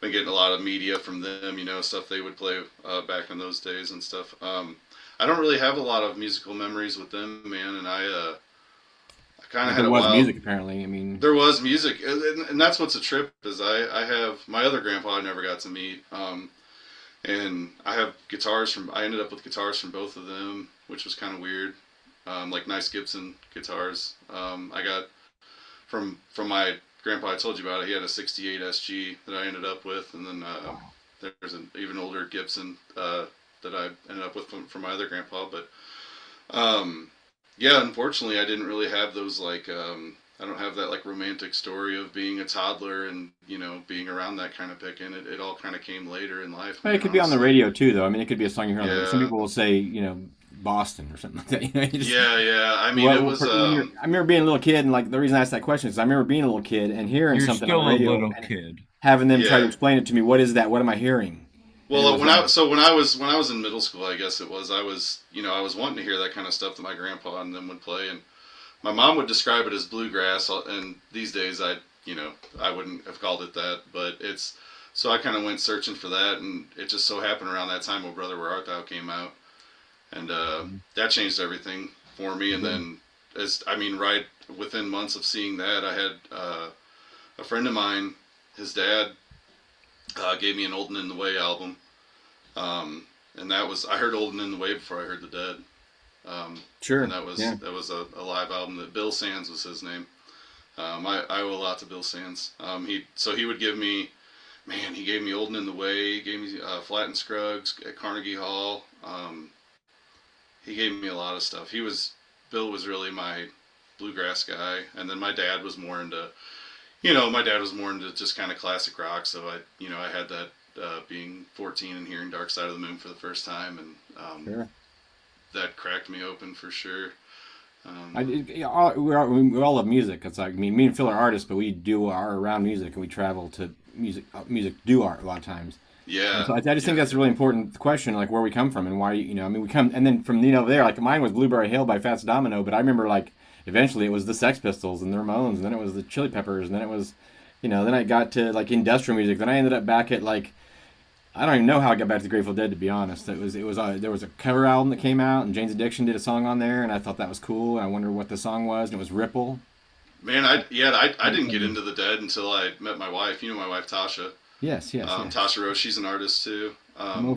been getting a lot of media from them. Stuff they would play back in those days and stuff. I don't really have a lot of musical memories with them, man, and I kind of had There a was wild. music apparently. I mean, There was music, and that's what's a trip. Is I have my other grandpa I never got to meet, and I have guitars from. I ended up with guitars from both of them, which was kind of weird, like nice Gibson guitars. I got from my grandpa I told you about it. He had a '68 SG that I ended up with, and then there's an even older Gibson that I ended up with from my other grandpa, but. Yeah, unfortunately, I didn't really have those like I don't have that like romantic story of being a toddler and being around that kind of picking. It all kind of came later in life. it could be on the radio too, though. I mean, it could be a song you hear on the radio. Some Yeah. people will say, Boston or something like that. You just, Yeah. I mean, it was. I remember being a little kid, and like the reason I asked that question is I remember being a little kid and hearing You're something still on a the radio little and kid. having them try to Yeah. explain it to me. What is that? What am I hearing? Well, And it when was, I was in middle school, I guess it was. I was wanting to hear that kind of stuff that my grandpa and them would play, and my mom would describe it as bluegrass. And these days, I wouldn't have called it that, but it's. So I kind of went searching for that, and it just so happened around that time, "Oh Brother, Where Art Thou" came out, and that changed everything for me. And then, right within months of seeing that, I had a friend of mine, his dad, gave me an "Old and in the Way" album, and that was I heard "Old and in the Way" before I heard "The Dead." sure. And that was Yeah. a live album that Bill Sands was his name. I owe a lot to Bill Sands. He would give me, man, he gave me "Old and in the Way," he gave me Flat and Scruggs at Carnegie Hall. He gave me a lot of stuff. Bill was really my bluegrass guy, and then my dad was more into just kind of classic rock. So I had that being 14 and hearing "Dark Side of the Moon" for the first time, and Sure. that cracked me open for sure. We all love music. It's like, I mean, me and Phil are artists, but we do our around music and we travel to music do art a lot of times. Yeah. And so I just think that's a really important question, like where we come from and why, we come, and then from, there, like mine was Blueberry Hill by Fats Domino, but I remember like eventually it was the Sex Pistols and the Ramones, and then it was the Chili Peppers, and then it was, then I got to like industrial music, then I ended up back at like, I don't even know how I got back to the Grateful Dead, to be honest. There was a cover album that came out, and Jane's Addiction did a song on there, and I thought that was cool, and I wondered what the song was, and it was Ripple. Man, I didn't get into the Dead until I met my wife. You know my wife Tasha. Yes. Tasha Rose, she's an artist too.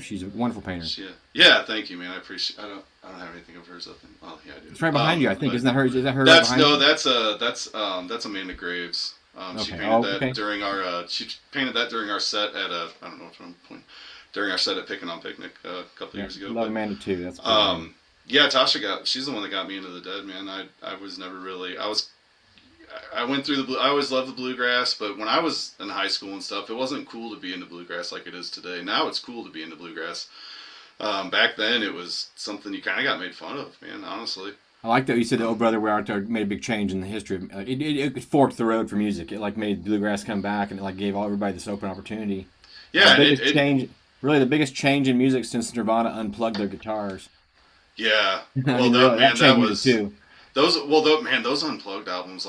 She's a wonderful painter. Yeah, thank you, man. I appreciate. I don't have anything of hers up there. Well, yeah, I do. It's right behind you, I think. but Isn't that her? Is that her? That's right behind no, you? that's Amanda Graves. She Okay. painted Okay. that during our set at I don't know which one point during our set at Pickin' on Picnic a couple years ago. Love but, Amanda too. That's cool. yeah, she's the one that got me into the Dead, man. I was never really I went through I always loved the bluegrass, but when I was in high school and stuff, it wasn't cool to be into bluegrass like it is today. Now it's cool to be into bluegrass. Back then it was something you kind of got made fun of, man, honestly. I like that you said the "Oh Brother, Where Art Thou" made a big change in the history. It forked the road for music. It like made bluegrass come back, and it like gave everybody this open opportunity. Yeah, The biggest change, really, the biggest change in music since Nirvana unplugged their guitars. yeah. I Well, mean, really, that changed music too. those unplugged albums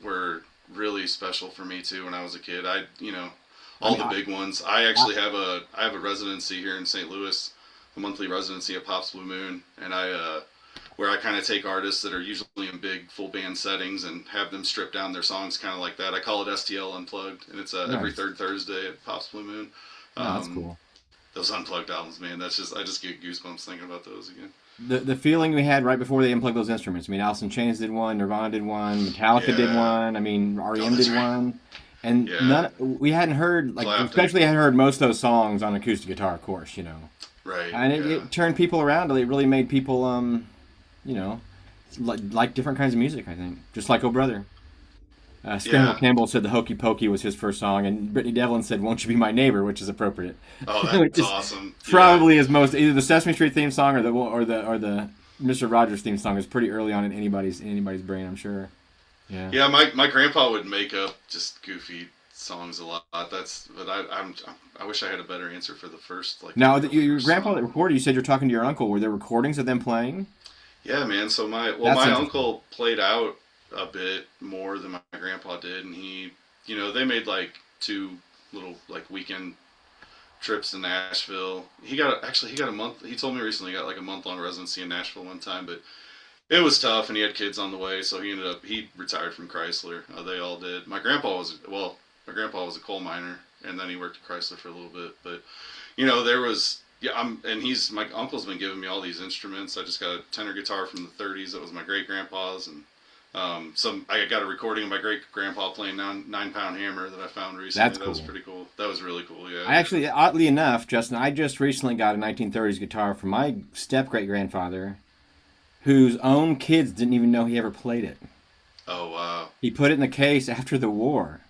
were really special for me too when I was a kid. The big ones. I actually have a residency here in St. Louis, a monthly residency at Pop's Blue Moon, and where I kind of take artists that are usually in big full band settings and have them strip down their songs kind of like that. I call it STL Unplugged, and it's every third Thursday at Pop's Blue Moon. That's cool. Those unplugged albums, man. I just get goosebumps thinking about those again. The feeling we had right before they unplugged those instruments. I mean, Alice in Chains did one, Nirvana did one, Metallica did one. I mean, REM that's did right. one, and Yeah. we hadn't heard Clapton. especially hadn't heard most of those songs on acoustic guitar, of course, Right. and it turned people around. It really made people, like different kinds of music. I think, just like "Oh Brother." Scandal Yeah. Campbell said "The Hokey Pokey" was his first song, and Brittany Devlin said "Won't You Be My Neighbor," which is appropriate. Oh, Which that's is awesome. Probably his most either the Sesame Street theme song or the Mr. Rogers theme song is pretty early on in anybody's brain, I'm sure. Yeah. Yeah, my grandpa would make up just goofy songs a lot. But I wish I had a better answer for the first like. Now, the your first grandpa song. that recorded, you said you're talking to your uncle. Were there recordings of them playing? Yeah, man. So my That's my interesting. uncle played out a bit more than my grandpa did, and they made like 2 little like weekend trips to Nashville. He got a month. He told me recently he got like a month-long residency in Nashville one time, but it was tough, and he had kids on the way, so he retired from Chrysler. They all did. My grandpa was a coal miner, and then he worked at Chrysler for a little bit. But there was my uncle's been giving me all these instruments. I just got a tenor guitar from the '30s that was my great grandpa's, and I got a recording of my great grandpa playing 9-pound hammer that I found recently. That's That was cool. pretty cool. That was really cool. Yeah. I actually, oddly enough, Justin, I just recently got a 1930s guitar from my step-great-grandfather, whose own kids didn't even know he ever played it. Oh wow. He put it in the case after the war.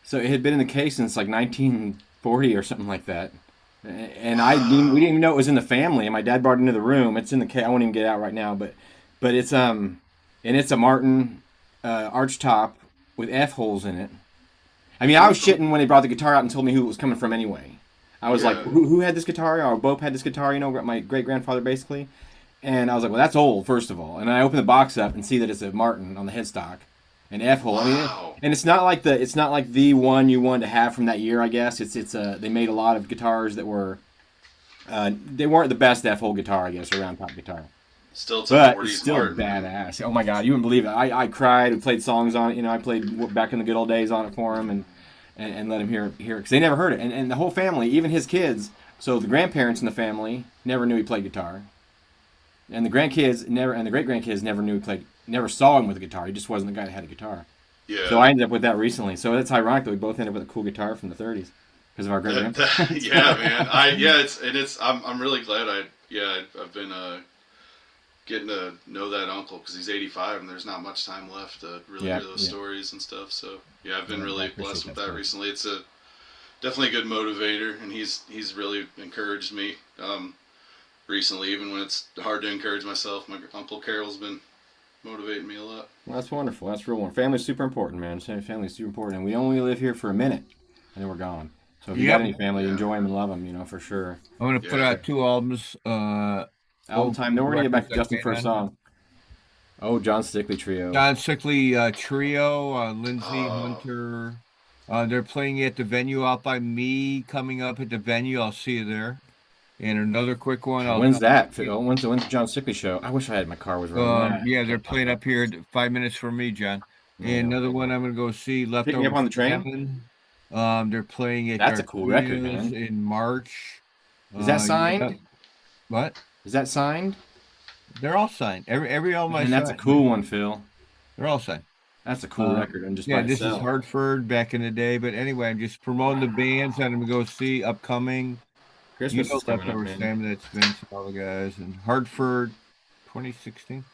So it had been in the case since like 1940 or something like that. And we didn't even know it was in the family. And my dad brought it into the room. It's in the case. I won't even get it out right now, but it's and it's a Martin arch top with F holes in it. I mean, I was shitting when they brought the guitar out and told me who it was coming from anyway. I was like, who had this guitar? Or Bope had this guitar, my great grandfather basically. And I was like, well, that's old, first of all. And I open the box up and see that it's a Martin on the headstock, an F hole. Wow. I mean, and it's not like the one you wanted to have from that year. I guess they made a lot of guitars that were they weren't the best F hole guitar, I guess, or round top guitar. Still to But 40s it's still Martin. badass. Oh my god, you wouldn't believe it. I cried. We played songs on it. I played back in the good old days on it for him and let him hear it because they never heard it. And the whole family, even his kids. So the grandparents in the family never knew he played guitar. And the grandkids and the great grandkids never saw him with a guitar. He just wasn't the guy that had a guitar. Yeah. So I ended up with that recently. So it's ironic that we both ended up with a cool guitar from the 30s because of our great grandparents. Yeah, man. I'm really glad I've been getting to know that uncle because he's 85 and there's not much time left to really hear those stories and stuff. So yeah, I've been really blessed with that recently. It's definitely a good motivator, and he's really encouraged me. Recently, even when it's hard to encourage myself, my Uncle Carol's been motivating me a lot. Well, that's wonderful. That's real one. Family's super important, man. Family's super important. And we only live here for a minute, and then we're gone. So if you got any family, enjoy them and love them, for sure. I'm going to put out 2 albums. Album time. Then we're going to get back to Justin for a song. Oh, John Stickley Trio. John Stickley Trio, Lindsay Hunter. They're playing at the venue out by me, coming up at the venue. I'll see you there. And another quick one. When's that, Phil? When's the John Stickley show? I wish I had my car was running. Yeah, they're playing up here 5 minutes from me, John. And another one I'm going to go see. Pick me up on the train? They're playing at That's a cool record, man. in March. Is that signed? What? Is that signed? They're all signed. Every album I And that's a cool one, Phil. They're all signed. That's a cool record. And just yeah, by this itself. is Hartford back in the day. But anyway, I'm just promoting the bands that I'm going to go see upcoming. Christmas is coming up, Leftover man. Sam, that's Vince, all the guys, and Hartford, 2016.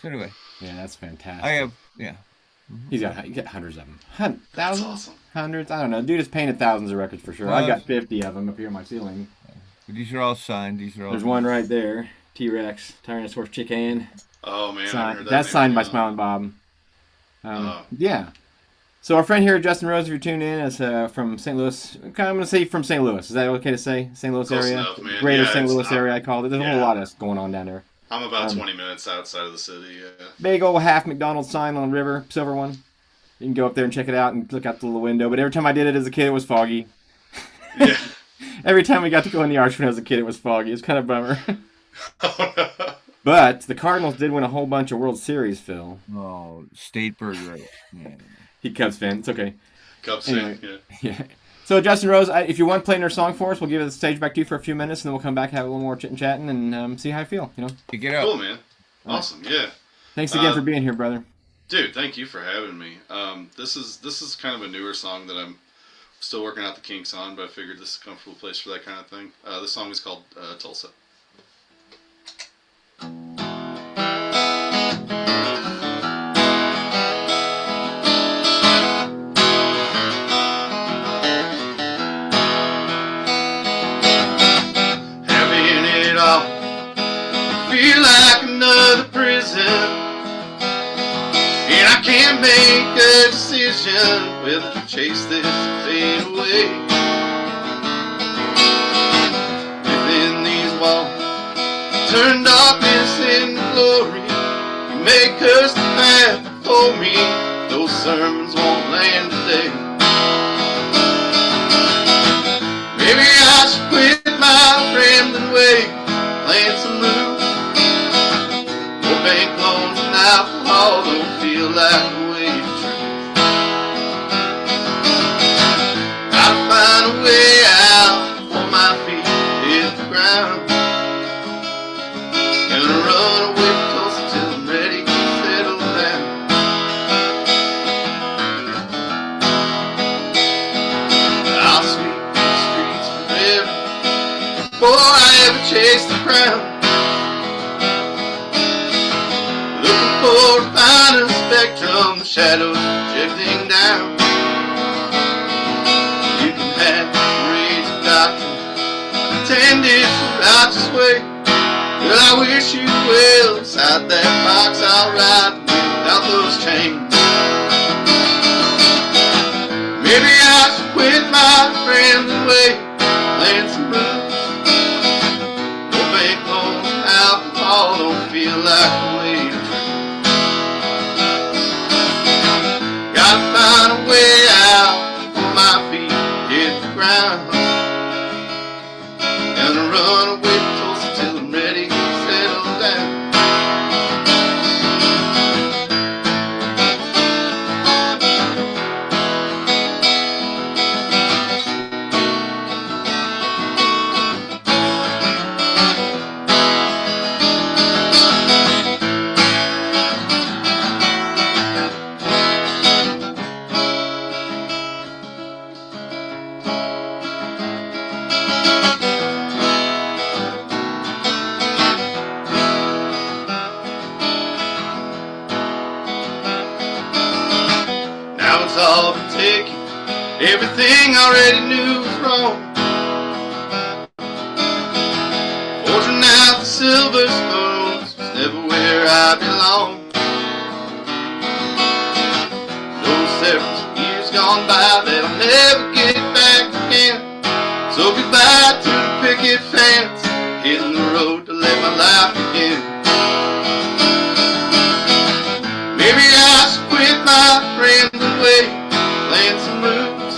So anyway, Yeah, that's fantastic. I have, yeah. He's got hundreds of them. That's Thousands? awesome. Hundreds? I don't know. Dude has painted thousands of records for sure. Well, I've got 50 of them up here on my ceiling. These are all signed. These are all. There's one right there. T-Rex, Tyrannosaurus Chicken. Oh man, I Signed. heard that That's name signed by now. Smiling Bob. Yeah. So our friend here, Justin Rose, if you're tuned in, is from St. Louis. I'm going to say from St. Louis. Is that okay to say? St. Louis Close area? enough, man. Greater Yeah, St. it's Louis not- area, I call it. There's a whole yeah. lot of going on down there. I'm about 20 minutes outside of the city. Yeah. Big old half McDonald's sign on the river, silver one. You can go up there and check it out and look out the little window. But every time I did it as a kid, it was foggy. Yeah. Every time we got to go in the arch when I was a kid, it was foggy. It was kind of a bummer. Oh, no. But the Cardinals did win a whole bunch of World Series, Phil. Oh, State Bird, right? Yeah. He Cubs fan. It's okay. Cubs Anyway. fan, yeah. Yeah. So Justin Rose, if you want to play another song for us, we'll give the stage back to you for a few minutes, and then we'll come back, have a little more chit and chatting, and see how you feel. Pick it up. Cool, man. Awesome, yeah. Thanks again for being here, brother. Dude, thank you for having me. This is kind of a newer song that I'm still working out the kinks on, but I figured this is a comfortable place for that kind of thing. This song is called Tulsa. Having it all, feel like to chase this fade away. Within these walls, turn darkness into glory. You make us the path before me. Those sermons won't land today. Maybe I should quit my rambling way, plant some roots. More bank loans and alcohol don't feel like the way to truth. Gotta find a way out before my feet hit the ground. Gonna run away from Tulsa till I'm ready to settle down. I'll sweep the streets forever before I ever chase the crown. Looking for a finer spectrum, the shadows projecting down. You can have the rage of doctrine, pretend it's the righteous way. Well, I wish you well. Inside that box I'll ride without those chains. Maybe I should quit my rambling way, plant some roots. More bank loans and alcohol don't feel like the way to truth. Gotta find a way out before my feet hit the ground. Gonna run away from Tulsa till I'm ready to settle down. Now it's all been taken. Everything I already knew was wrong. Forging out the silver spoons was never where I belong. Those several years gone by that I'll never get back again. So goodbye to the picket fence, hitting the road to live my life again. Maybe I should quit my rambling way, plant some roots.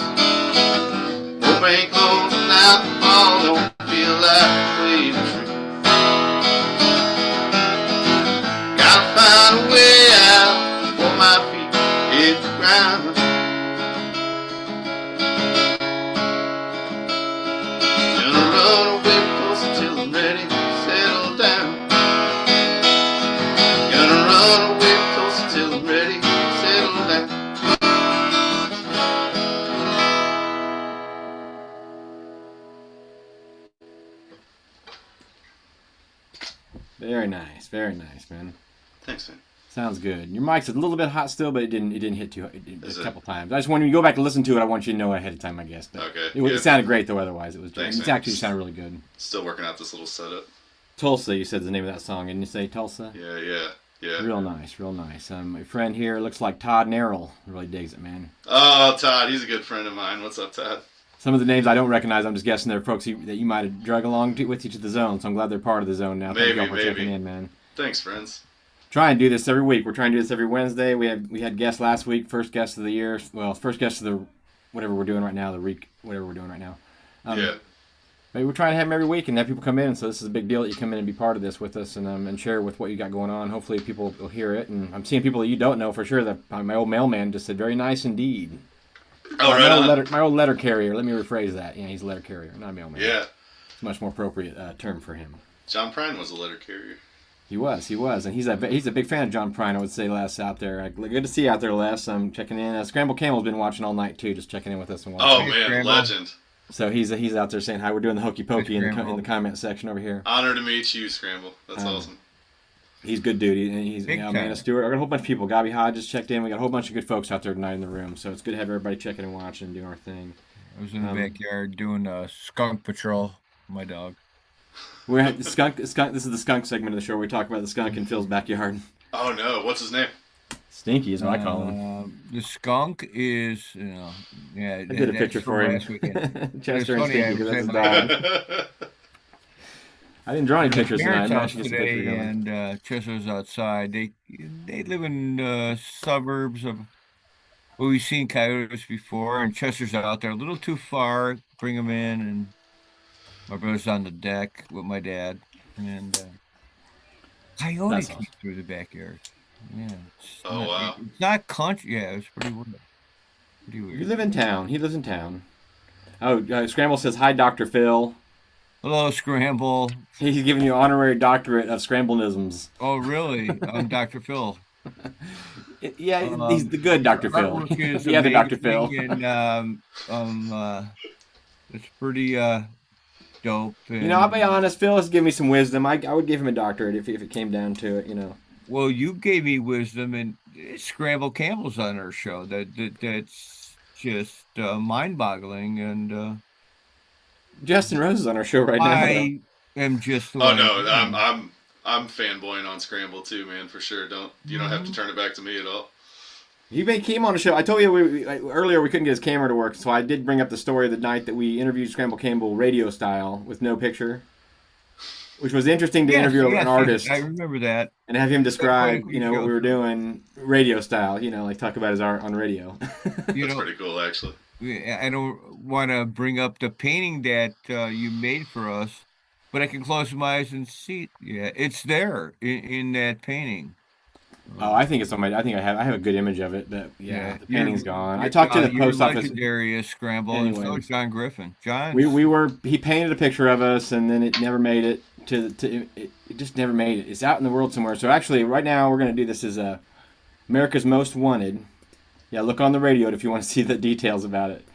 More bank loans and alcohol don't feel like the way to truth. Gotta find a way out before my feet hit the ground. Gonna run away closer till I'm ready to settle down. Gonna run away closer till I'm ready to settle down. Very nice, man. Thanks, man. Sounds good. Your mic's a little bit hot still, but it didn't hit too Is a it? couple times. I just wanted you to go back and listen to it. I want you to know ahead of time, I guess. But Okay, it good. sounded great though. Otherwise, it was. Thanks, it man. actually sounded really good. Still working out this little setup. Tulsa, you said the name of that song, didn't you say Tulsa? Yeah. Real nice. My friend here looks like Todd Nerrell. Really digs it, man. Oh, Todd, he's a good friend of mine. What's up, Todd? Some of the names I don't recognize. I'm just guessing they're folks that you might have drug along with you to the zone. So I'm glad they're part of the zone now. Thank you all for checking in, man. Thanks, friends. Try and do this every week. We're trying to do this every Wednesday. We had guests last week, first guest of the year. Well, first guest of the whatever we're doing right now, whatever we're doing right now. Yeah. But we're trying to have them every week and have people come in. So this is a big deal that you come in and be part of this with us and share with what you got going on. Hopefully people will hear it. And I'm seeing people that you don't know for sure. That my old mailman just said, "Very nice indeed." Oh, right on. My old letter carrier. Let me rephrase that. Yeah, he's a letter carrier, not a mailman. Yeah. It's a much more appropriate term for him. John Prine was a letter carrier. He was, and he's a big fan of John Prine. I would say, Les out there. Good to see you out there, Les. I'm checking in. Scramble Camel's been watching all night too, just checking in with us and watching. Oh Hey, man, Scramble. legend. So he's out there saying hi. We're doing the hokey pokey in Scramble. the comment section over here. Honor to meet you, Scramble. That's awesome. He's good dude. And he's Big Amanda time. Stewart. I got a whole bunch of people. Gabby Hodge just checked in. We got a whole bunch of good folks out there tonight in the room. So it's good to have everybody checking and watching and doing our thing. I was in the backyard doing a skunk patrol. My dog. We're at the skunk. This is the skunk segment of the show where we talk about the skunk in Phil's backyard. Oh no, what's his name? Stinky is what I call him. The skunk is, yeah, I did a that's picture from for him. last weekend. Chester and funny, Stinky, I because was that's his at dog. I didn't draw any my pictures tonight. parents' I house should get some pictures today, going. and Chester was outside. They live in suburbs of. Well, we've seen coyotes before, and Chester's out there a little too far. Bring him in, and my brother's on the deck with my dad, and coyote That's came awesome. through the backyard. Yeah, Oh wow. it's not country. Yeah, it was pretty weird. Pretty You weird. live in town. He lives in town. Oh, Scramble says, hi, Dr. Phil. Hello, Scramble. He's giving you an honorary doctorate of Scramblenisms. Oh, really? I'm Dr. Phil. Yeah, he's the good Dr. Your Phil. artwork is The other Dr. amazing, Phil. and it's pretty dope. You know, I'll be And honest, Phil has given me some wisdom. I would give him a doctorate if it came down to it, you know. well, you gave me wisdom, and Scramble Campbell's on our show. That's just mind-boggling, and Justin Rose is on our show right now. I am just. Oh no, I'm fanboying on Scramble too, man, for sure. You don't have Mm-hmm. to turn it back to me at all. He came on the show. I told you earlier we couldn't get his camera to work, so I did bring up the story of the night that we interviewed Scramble Campbell radio style with no picture, which was interesting to interview an artist I remember that. and have him describe, Quite a you know, what we were doing radio style, you know, like talk about his art on radio. You That's know, pretty cool, actually. I don't want to bring up the painting that you made for us, but I can close my eyes and see. Yeah, it's there in that painting. Oh, I think it's on my. I think I have a good image of it, but yeah, the painting's you're- gone. I talked to the you're post office. legendary Scramble, and so Anyway. is John Griffin. John, He painted a picture of us, and then it never made it it just never made it. It's out in the world somewhere. So actually, right now we're gonna do this as America's Most Wanted. Yeah, look on the radio if you want to see the details about it.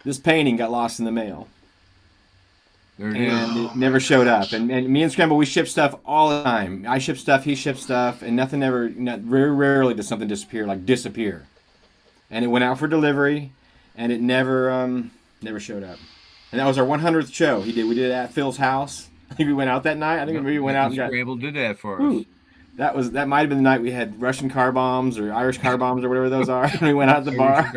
This painting got lost in the mail, there it is. and it never showed up. And me and Scramble, we ship stuff all the time. I ship stuff, he ships stuff, and nothing ever. Very rarely does something disappear. And it went out for delivery, and it never showed up. And that was our 100th show. We did it at Phil's house. I think we went out that night. I think we went out and got. Scramble did that for us. Ooh, that might have been the night we had Russian car bombs or Irish car bombs or whatever those are. And we went out to the bar.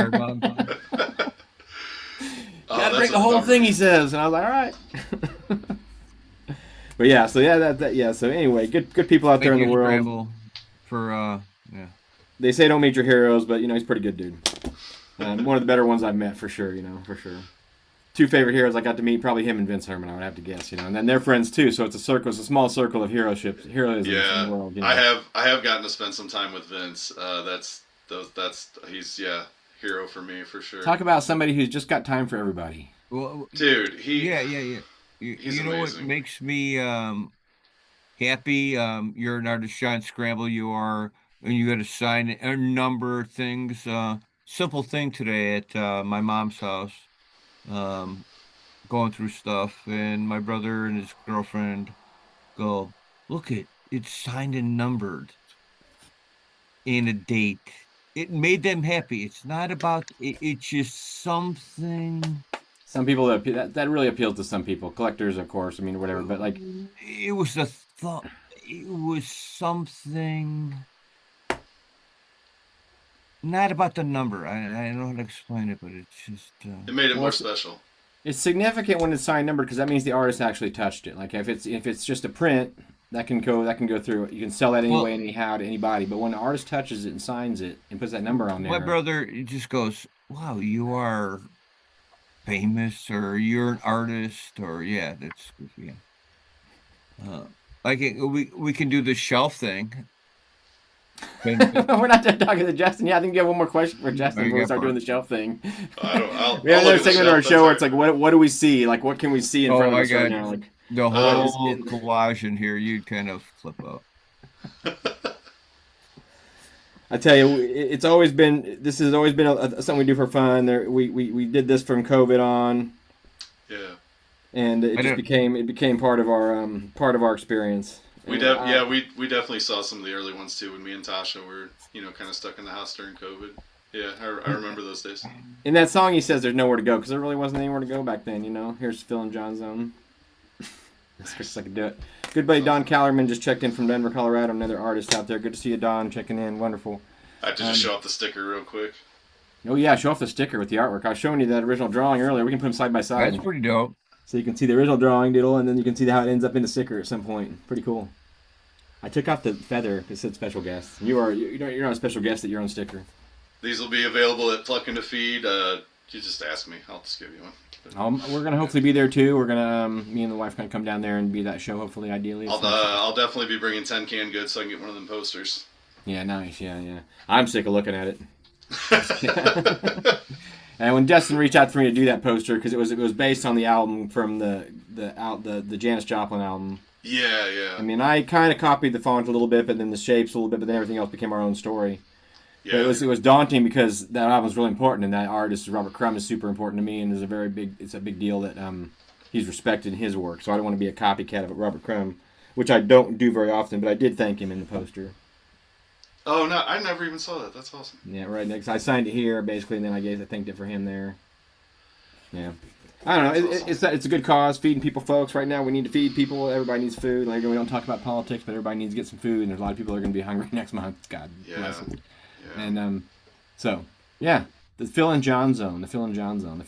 Oh, Gotta that's drink the what whole I'm thing, he says, and I was like, all right. But yeah, so yeah, so anyway, good people out there in the world. Scramble, for yeah. They say don't meet your heroes, but you know he's a pretty good dude. One of the better ones I've met for sure. You know, for sure. Two favorite heroes I got to meet, probably him and Vince Herman. I would have to guess. You know, and then they're friends too. So it's a small circle of heroism in the world. You know? I have gotten to spend some time with Vince. He's hero for me for sure. Talk about somebody who's just got time for everybody. Dude, Yeah. He's You know what amazing. makes me happy? You're an artist, John Scramble. You are, and you got to sign a number of things. Simple thing today at my mom's house. Going through stuff, and my brother and his girlfriend go, look it's signed and numbered in a date. It made them happy. It's not about it, it's just something. Some people that really appeals to some people, collectors, of course. I mean, whatever. But like, It was a thought. It was something. Not about the number. I don't know how to explain it, but it's just. It made it more Well, special. it's significant when it's signed numbered because that means the artist actually touched it. Like if it's just a print, that can go through. You can sell that anyway, anyhow to anybody. But when the artist touches it and signs it and puts that number on there, My brother just goes, "Wow, you are famous, or you're an artist, or yeah, that's yeah." Like we can do the shelf thing. we're not done talking to Justin. Yeah, I think you have one more question for Justin you before we got start one. doing the shelf thing. I'll We have look another at the segment of our shelf, show where that's it's like, what do we see? Like, what can we see in front of I us right got now? Like, the whole collage in here. You'd kind of flip out. I tell you, it's always been. This has always been something we do for fun. We did this from COVID on, Yeah. and it just became part of our experience. We And we definitely saw some of the early ones too when me and Tasha were kind of stuck in the house during COVID. Yeah, I remember those days. In that song, he says there's nowhere to go because there really wasn't anywhere to go back then. Here's Phil and John Zone. That's the quickest I could do it. Good buddy Don Callerman just checked in from Denver, Colorado. Another artist out there. Good to see you, Don, checking in. Wonderful. I have to just show off the sticker real quick. Oh yeah, show off the sticker with the artwork. I was showing you that original drawing earlier. We can put them side by side. That's pretty dope. So you can see the original drawing doodle, and then you can see how it ends up in the sticker at some point. Pretty cool. I took off the feather. It said special guest. You're not a special guest at your own sticker. These will be available at Plucking to Feed. You just ask me. I'll just give you one. We're gonna hopefully be there too. We're gonna me and the wife gonna come down there and be that show. Hopefully, ideally. I'll definitely be bringing 10 canned goods so I can get one of them posters. Yeah, nice. Yeah. I'm sick of looking at it. And when Justin reached out to me to do that poster, because it was based on the album from the Janis Joplin album. Yeah. I mean, I kind of copied the font a little bit, but then the shapes a little bit, but then everything else became our own story. Yeah. But it was daunting because that album's really important, and that artist Robert Crumb is super important to me, and it's a big deal that he's respected in his work. So I don't want to be a copycat of Robert Crumb, which I don't do very often, but I did thank him in the poster. Oh no, I never even saw that. That's awesome. Yeah, right next. I signed it here basically, and then I thanked it for him there. Yeah, I don't know. It's a good cause, feeding people, folks. Right now, we need to feed people. Everybody needs food. Like we don't talk about politics, but everybody needs to get some food, and there's a lot of people that are going to be hungry next month. God bless them. Yeah. And so yeah, the Phil and Jon Zone, the Phil and Jon Zone.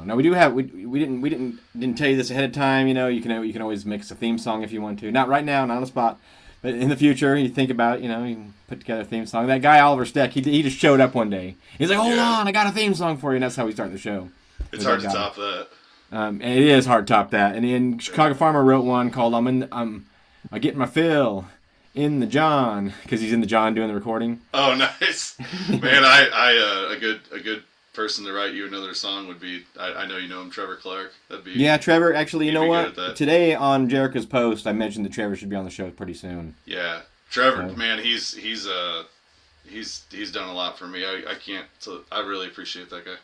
Now we do have we didn't tell you this ahead of time. You know, you can always mix a theme song if you want to. Not right now, not on the spot. But in the future, you think about, you can put together a theme song. That guy, Oliver Steck, he just showed up one day. He's like, hold on, I got a theme song for you. And that's how we start the show. It's hard to top that. And it is hard to top that. And then Chicago Farmer wrote one called I'm Getting My Fill in the John, because he's in the John doing the recording. Oh, nice. Man, a good person to write you another song would be, I know you know him, Trevor Clark. That'd be. Yeah, Trevor, actually, you know what? Today on Jericho's post, I mentioned that Trevor should be on the show pretty soon. Yeah. Trevor, man, he's done a lot for me. I really appreciate that guy.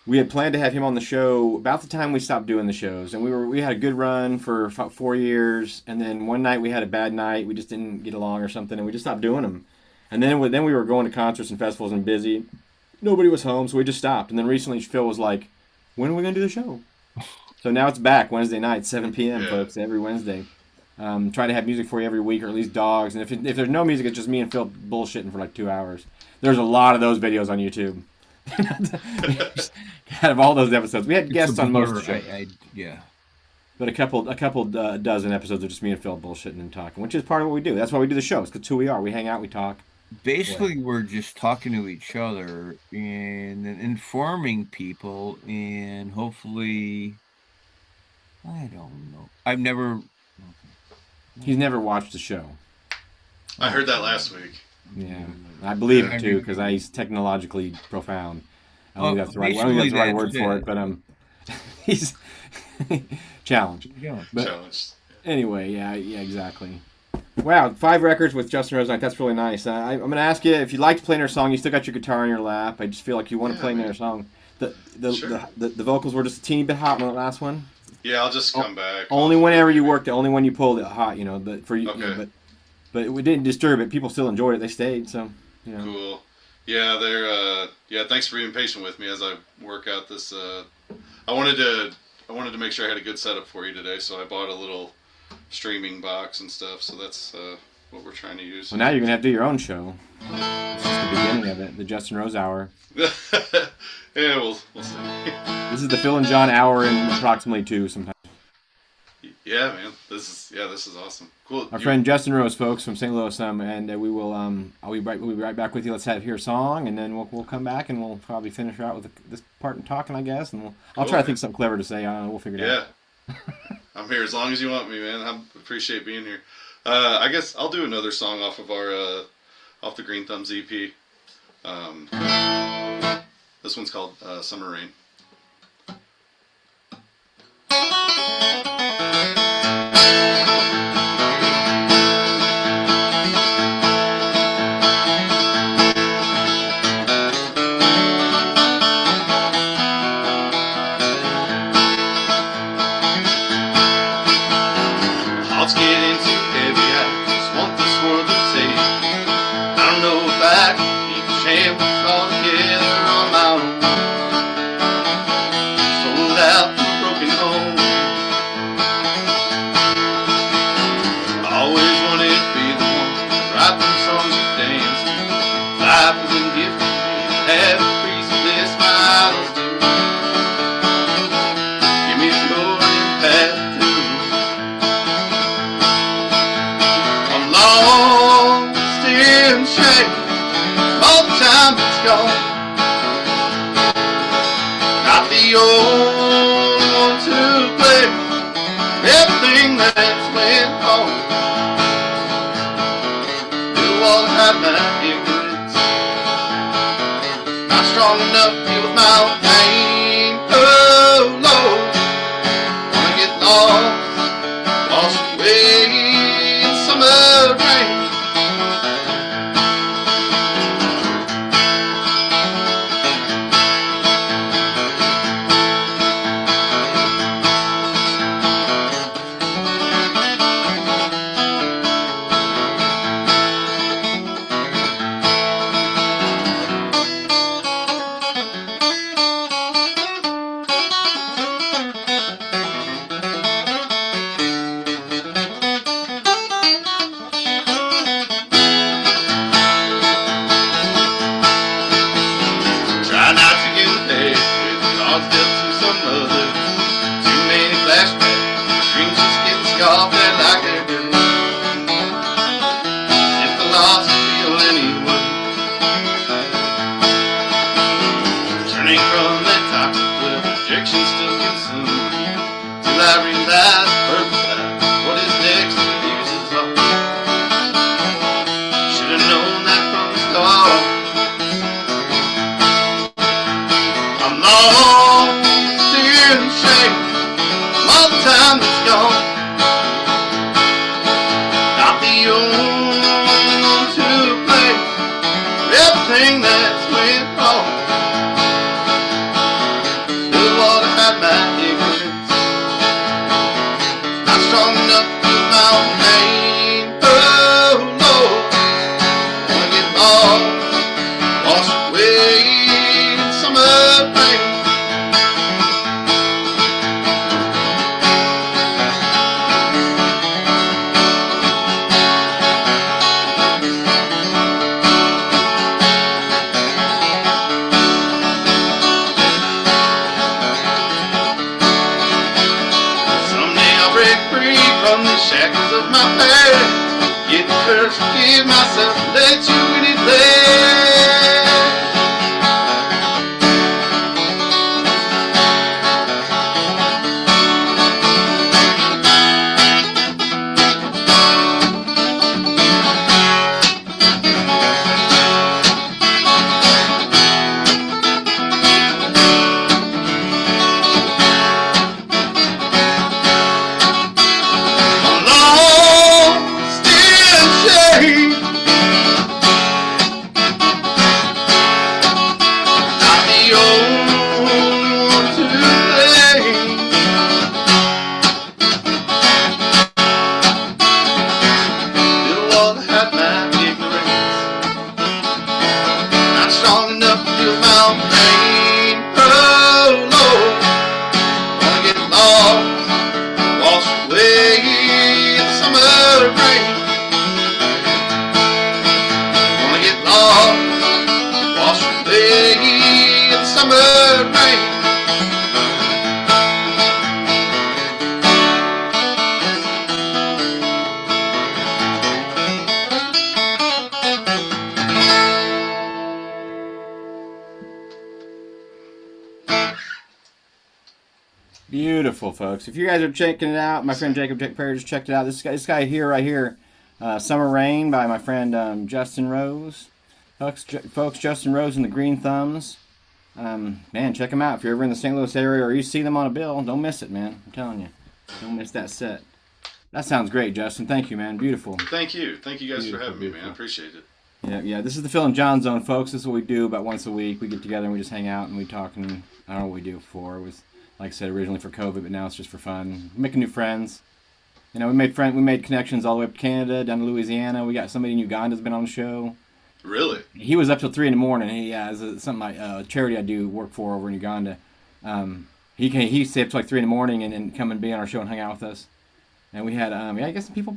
We had planned to have him on the show about the time we stopped doing the shows, and we had a good run for 4 years, and then one night we had a bad night. We just didn't get along or something, and we just stopped doing them. And then we were going to concerts and festivals and busy. Nobody was home, so we just stopped. And then recently Phil was like, when are we going to do the show? So now it's back, Wednesday night, 7 p.m., folks, every Wednesday. Try to have music for you every week, or at least dogs. And if there's no music, it's just me and Phil bullshitting for like 2 hours. There's a lot of those videos on YouTube. Out of all those episodes. We had guests on most of the show. Yeah. But a couple dozen episodes of just me and Phil bullshitting and talking, which is part of what we do. That's why we do the show. It's who we are. We hang out, we talk. Basically, we're just talking to each other and informing people, and hopefully, I don't know. He's never watched the show. I heard that last week. Yeah, I believe it too because he's technologically profound. I don't think that's the right word for it, but he's challenged. Challenged. Anyway, yeah, exactly. Wow, 5 records with Justin Rose. That's really nice. I'm going to ask you if you'd like to play another song. You still got your guitar in your lap. I just feel like you want to play another song. The vocals were just a teeny bit hot on the last one. Yeah, I'll just come back. Only whenever you worked it. Only when you pulled it hot. But for you. Okay. But it didn't disturb it. People still enjoyed it. They stayed. So. Cool. Yeah, they're. Thanks for being patient with me as I work out this. I wanted to make sure I had a good setup for you today, so I bought a little streaming box and stuff. So that's what we're trying to use. Well, now you're gonna have to do your own show. This is the beginning of it, the Justin Rose Hour. Yeah, we'll see. This is the Phil and John Hour in approximately 2 sometimes. Yeah, man. This is awesome. Cool. Our friend Justin Rose, folks, from St. Louis, and we will. We'll be right back with you. Let's hear a song, and then we'll come back, and we'll probably finish out with this part and talking, I guess. And I'll try to think something clever to say. I don't know. We'll figure it out. Yeah. I'm here as long as you want me, man. I appreciate being here. I guess I'll do another song off of our off the Green Thumbs EP. This one's called Summer Rain. Thoughts getting too heavy, I just want this world to take. I don't know if I can keep the champions all together on my own. Sold out from a broken home. that's went home. Didn't want to hide my ignorance. Not strong enough to deal with my own pain. Oh Lord, wanna get lost away in summer rain. Try not to get impatient with God's dealt to some others. Too many flashbacks, dreams just getting scoffed at like they're good. If the loss will feel anyone, turning from that toxic cliff, rejection still consumes me. Till I realize the purpose lies, what is next to use is all. Should've known that from the start. I'm lost in shame from all the time that's gone. Not the only one to blame for everything that's went wrong. Still want to hide my ignorance. Not strong enough to do my own pain. Oh Lord, wanna get lost away in summer rain. Someday I'll break free from the shackles of my past. Get the courage to forgive myself and let you in it there. I'm lost in shame. Not the only one to blame. Didn't want to hide my ignorance. Not strong enough to deal with my own pain. Oh Lord, wanna get lost away in summer rain. Wanna get lost away in summer rain. Beautiful, folks. If you guys are checking it out, my friend Jacob Perry just checked it out. This guy here, right here, Summer Rain by my friend Justin Rose. Folks, Justin Rose and the Green Thumbs. Man, check them out. If you're ever in the St. Louis area or you see them on a bill, don't miss it, man. I'm telling you. Don't miss that set. That sounds great, Justin. Thank you, man. Beautiful. Thank you guys Beautiful, for having me, man. beautiful. I appreciate it. Yeah. This is the Phil and John Zone, folks. This is what we do about once a week. We get together and we just hang out and we talk, and I don't know what we do before. It was, like I said, originally for COVID, but now it's just for fun. Making new friends. You know, we made connections all the way up to Canada, down to Louisiana. We got somebody in Uganda has been on the show. Really? He was up till 3 a.m. He has a charity I do work for over in Uganda. He stayed up till like 3 a.m. and come and be on our show and hang out with us. And we had, I guess some people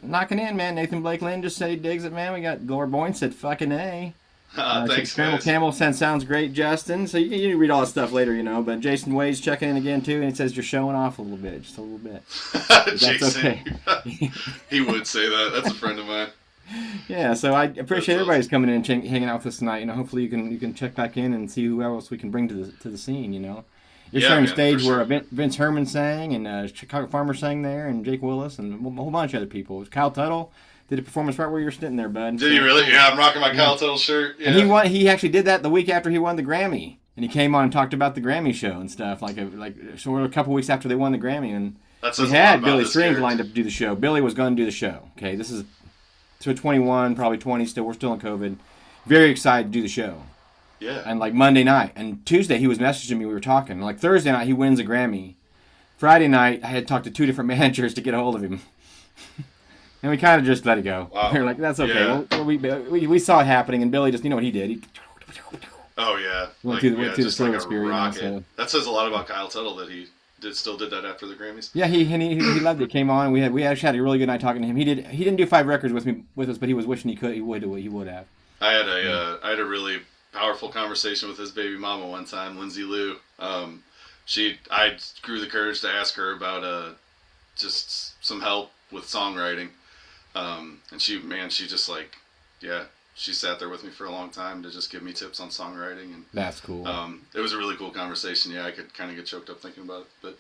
knocking in, man. Nathan Blake Lynn just said he digs it, man. We got Lord Boyne said fucking A. Thanks, Scramble guys. Camel sounds great, Justin. So you can read all this stuff later, you know. But Jason Wade's checking in again, too, and he says you're showing off a little bit, just a little bit. Jason, okay. he would say that. That's a friend of mine. Yeah, so I appreciate That's everybody's coming in and hanging out with us tonight. You know, hopefully you can check back in and see who else we can bring to the scene. You know, You're Yeah, sharing man, stage for where sure. Vince Herman sang, and Chicago Farmer sang there, and Jake Willis, and a whole bunch of other people. Kyle Tuttle did a performance right where you're sitting there, bud. Did he really? Yeah, I'm rocking my Yeah. Kyle Tuttle shirt. Yeah. And he won. He actually did that the week after he won the Grammy, and he came on and talked about the Grammy show and stuff. So a couple weeks after they won the Grammy, and That we says a lot had about Billy this Strings character. lined up to do the show. Billy was going to do the show. Okay, this is to 21, probably 20. Still, we're still in COVID. Very excited to do the show. Yeah. And like Monday night and Tuesday, he was messaging me. We were talking. Like Thursday night, he wins a Grammy. Friday night, I had talked to 2 different managers to get a hold of him. And we kind of just let it go. Wow. We were like, that's okay. Yeah. Well, we saw it happening, and Billy just, you know what he did? He Oh yeah. Went through the just like service a period, you know, rocket. so- That says a lot about Kyle Tuttle that he still did that after the Grammys. Yeah, he loved it. Came on. We actually had a really good night talking to him. He didn't do 5 records with us, but he was wishing he would have. I had a really powerful conversation with his baby mama one time, Lindsay Lou. I grew the courage to ask her about just some help with songwriting, and she just like, yeah, she sat there with me for a long time to just give me tips on songwriting, and That's cool. it was a really cool conversation. Yeah, I could kind of get choked up thinking about it, but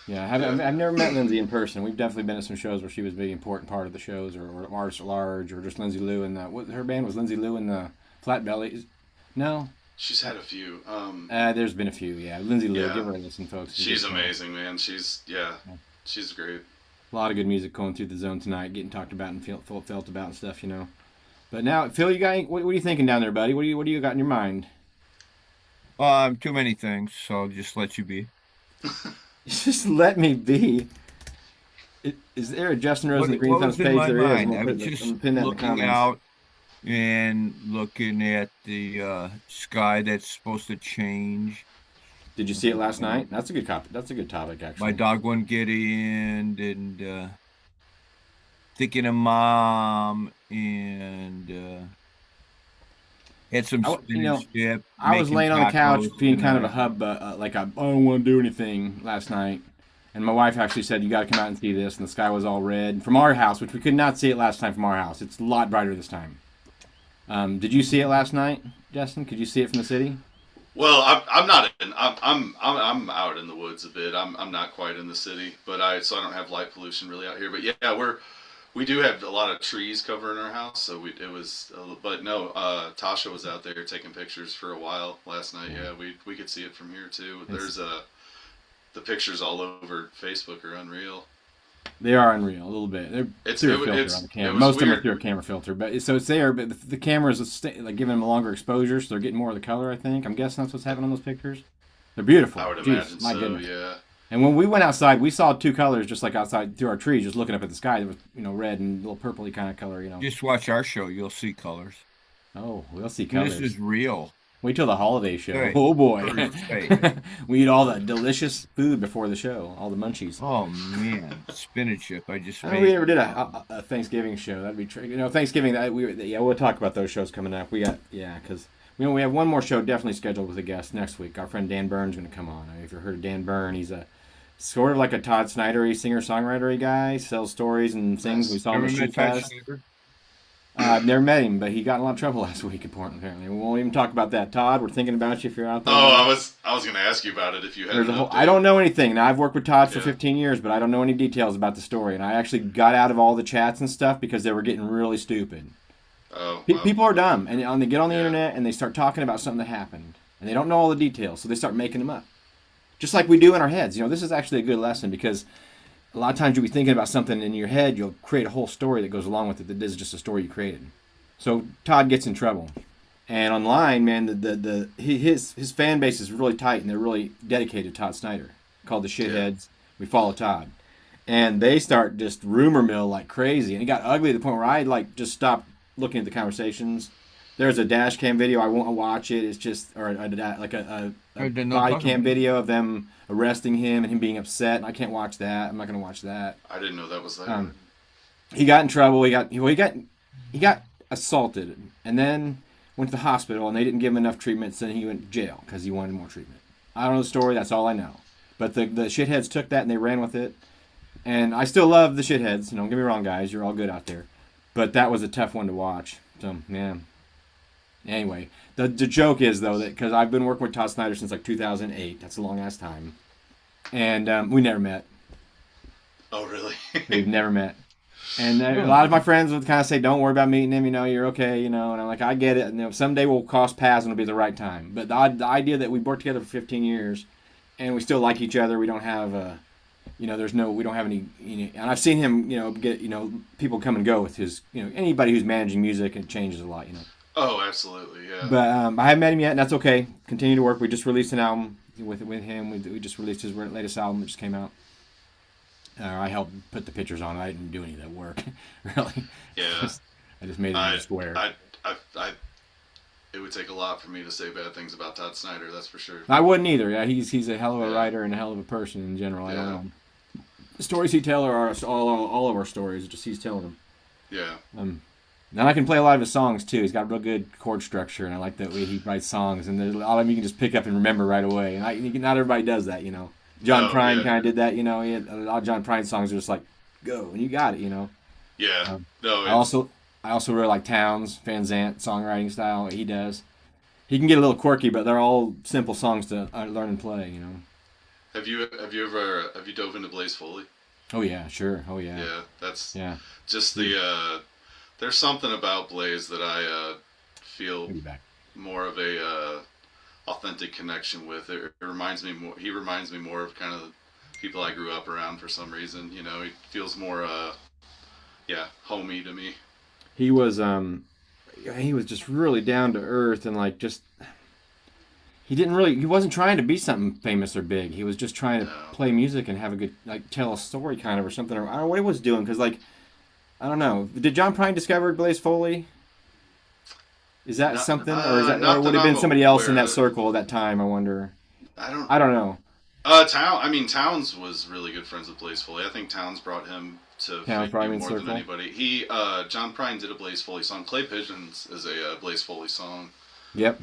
Yeah, I've never met Lindsay in person. We've definitely been at some shows where she was a big important part of the shows, or Artists at Large, or just Lindsay Lou and her band was Lindsay Lou and the Flat Bellies. No, she's had a few. there's been a few. Yeah, Lindsay Lou, Yeah. give her a listen, folks. She's amazing, man. She's great. A lot of good music going through the zone tonight, getting talked about and felt about and stuff, you know. But now, Phil, what are you thinking down there, buddy? What do you got in your mind? Too many things, so I'll just let you be. Just let me be. Is there a Justin Rose in the Green What Thumbs was in page? my There is. mind? I'm I gonna was just pin that in the looking comments. out and looking at the sky that's supposed to change. Did you see it last night? That's a good copy. That's a good topic, actually. My dog wouldn't get in, and thinking of mom, and had some I spinach dip. I was making laying on the couch tacos being kind of a tonight. hub, I don't want to do anything last night. And my wife actually said, you got to come out and see this. And the sky was all red from our house, which we could not see it last time from our house. It's a lot brighter this time. Did you see it last night, Justin? Could you see it from the city? Well, I'm not in. I'm out in the woods a bit. I'm not quite in the city, but I don't have light pollution really out here. But yeah, we do have a lot of trees covering our house, so but no, Tasha was out there taking pictures for a while last night. Yeah, we could see it from here too. There's the pictures all over Facebook are unreal. They are unreal, a little bit. They're through a filter on the camera. Most of them are through a camera filter, but it's there. But the cameras like giving them a longer exposure, so they're getting more of the color. I think. I'm guessing that's what's happening on those pictures. They're beautiful. I would Jeez, imagine my so. goodness. Yeah. And when we went outside, we saw 2 colors just like outside through our trees, just looking up at the sky. There was red and a little purpley kind of color. Just watch our show; you'll see colors. Oh, we'll see colors. This is real. Wait till the holiday show. Right. Oh boy, Right. we eat all the delicious food before the show, all the munchies. Oh man, spinach dip! I just I don't made. know, we never did a Thanksgiving show. That'd be Thanksgiving. We'll talk about those shows coming up. Because we have one more show definitely scheduled with a guest next week. Our friend Dan Byrne's going to come on. If you've heard of Dan Byrne, he's a sort of like a Todd Snyder-y singer-songwriter guy. Sells stories and sings. We saw him at Ever Shoot met Todd Fest. Snyder? I've never met him, but he got in a lot of trouble last week. Apparently, we won't even talk about that. Todd, we're thinking about you if you're out there. Oh, I was going to ask you about it if you had. I don't know anything. Now, I've worked with Todd for Yeah. 15 years, but I don't know any details about the story. And I actually got out of all the chats and stuff because they were getting really stupid. Oh, well, People are dumb, and they get on the Yeah. internet and they start talking about something that happened, and they don't know all the details, so they start making them up, just like we do in our heads. This is actually a good lesson because a lot of times you'll be thinking about something in your head, you'll create a whole story that goes along with it that is just a story you created. So Todd gets in trouble, and online, man, his fan base is really tight, and they're really dedicated to Todd Snyder, called the Shitheads. We follow Todd, and they start just rumor mill like crazy, and it got ugly to the point where I just stopped looking at the conversations. There's a dash cam video. I won't watch it. It's just a body cam video of them arresting him and him being upset. And I can't watch that. I'm not going to watch that. I didn't know that was there. He got in trouble. He got assaulted, and then went to the hospital, and they didn't give him enough treatment. So then he went to jail because he wanted more treatment. I don't know the story. That's all I know. But the shitheads took that and they ran with it. And I still love the shitheads. Don't get me wrong, guys. You're all good out there. But that was a tough one to watch. So, man. Anyway, the joke is though that because I've been working with Todd Snyder since like 2008. That's a long ass time, and we never met. Oh, really? We've never met. And a lot of my friends would kind of say, "Don't worry about meeting him. You know, you're okay. You know." And I'm like, "I get it. And, someday we'll cross paths and it'll be the right time." But the idea that we worked together for 15 years, and we still like each other. We don't have we don't have any. And I've seen him, get people come and go with his, anybody who's managing music, it changes a lot, Oh, absolutely, yeah. But I haven't met him yet, and that's okay. Continue to work. We just released an album with him. We just released his latest album that just came out. I helped put the pictures on. I didn't do any of that work, really. Yeah. I just made it in a square. It would take a lot for me to say bad things about Todd Snyder, that's for sure. I wouldn't either. Yeah, he's a hell of a writer and a hell of a person in general. I don't know. The stories he tells are all of our stories. Just he's telling them. Yeah. And I can play a lot of his songs too. He's got a real good chord structure, and I like the way he writes songs. And there's a lot of them you can just pick up and remember right away. And not everybody does that, John Prine kind of did that, He had a lot of John Prine songs are just like, go, and you got it, Yeah. I also really like Towns, Van Zandt songwriting style. He does. He can get a little quirky, but they're all simple songs to learn and play, Have you dove into Blaze Foley? Oh yeah, sure. Oh yeah. Yeah, that's just there's something about Blaze that I feel back. more of a authentic connection with. It reminds me more. He reminds me more of kind of the people I grew up around for some reason. He feels more homey to me. He was just really down to earth and like just he wasn't trying to be something famous or big. He was just trying to play music and have a good, like, tell a story kind of or something. Or I don't know what he was doing because, like, I don't know. Did John Prine discover Blaze Foley? Is that something, or would it have been somebody else in that circle at that time? I wonder. I don't know. Towns was really good friends with Blaze Foley. I think Towns brought him to fame more than anybody. John Prine did a Blaze Foley song. Clay Pigeons is a Blaze Foley song. Yep.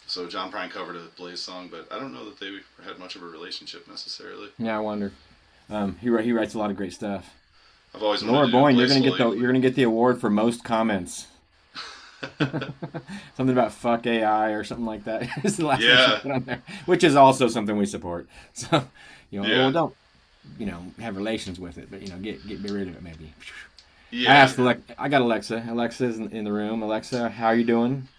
So John Prine covered a Blaze song, but I don't know that they had much of a relationship necessarily. Yeah, I wonder. He writes a lot of great stuff. I've always Laura Boyne, you're gonna get the award for most comments. Something about fuck AI or something like that. It's the last one put on there, which is also something we support. So, don't have relations with it, but get rid of it maybe. Yeah. I asked I got Alexa. Alexa's in the room. Alexa, how are you doing?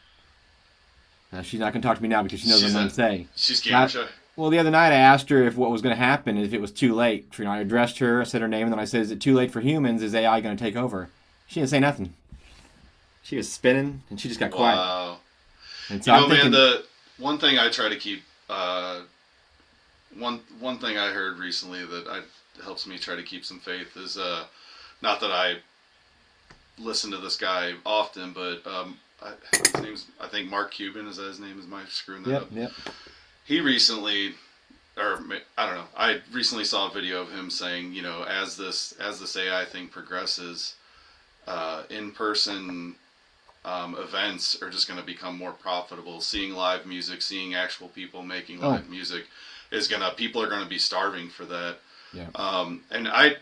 She's not going to talk to me now because she knows what I'm going to say. She's game shy. Well, the other night I asked her if what was going to happen if it was too late. I addressed her, I said her name, and then I said, "Is it too late for humans? Is AI going to take over?" She didn't say nothing. She was spinning, and she just got quiet. Wow. And so man, the one thing I try to keep, one thing I heard recently that helps me try to keep some faith is, not that I listen to this guy often, but his name's, I think, Mark Cuban. Is that his name? Am I screwing that up? Yep. He recently, or I don't know, I recently saw a video of him saying, as this AI thing progresses, in-person events are just going to become more profitable. Seeing live music, seeing actual people making live music people are going to be starving for that. Yeah. And I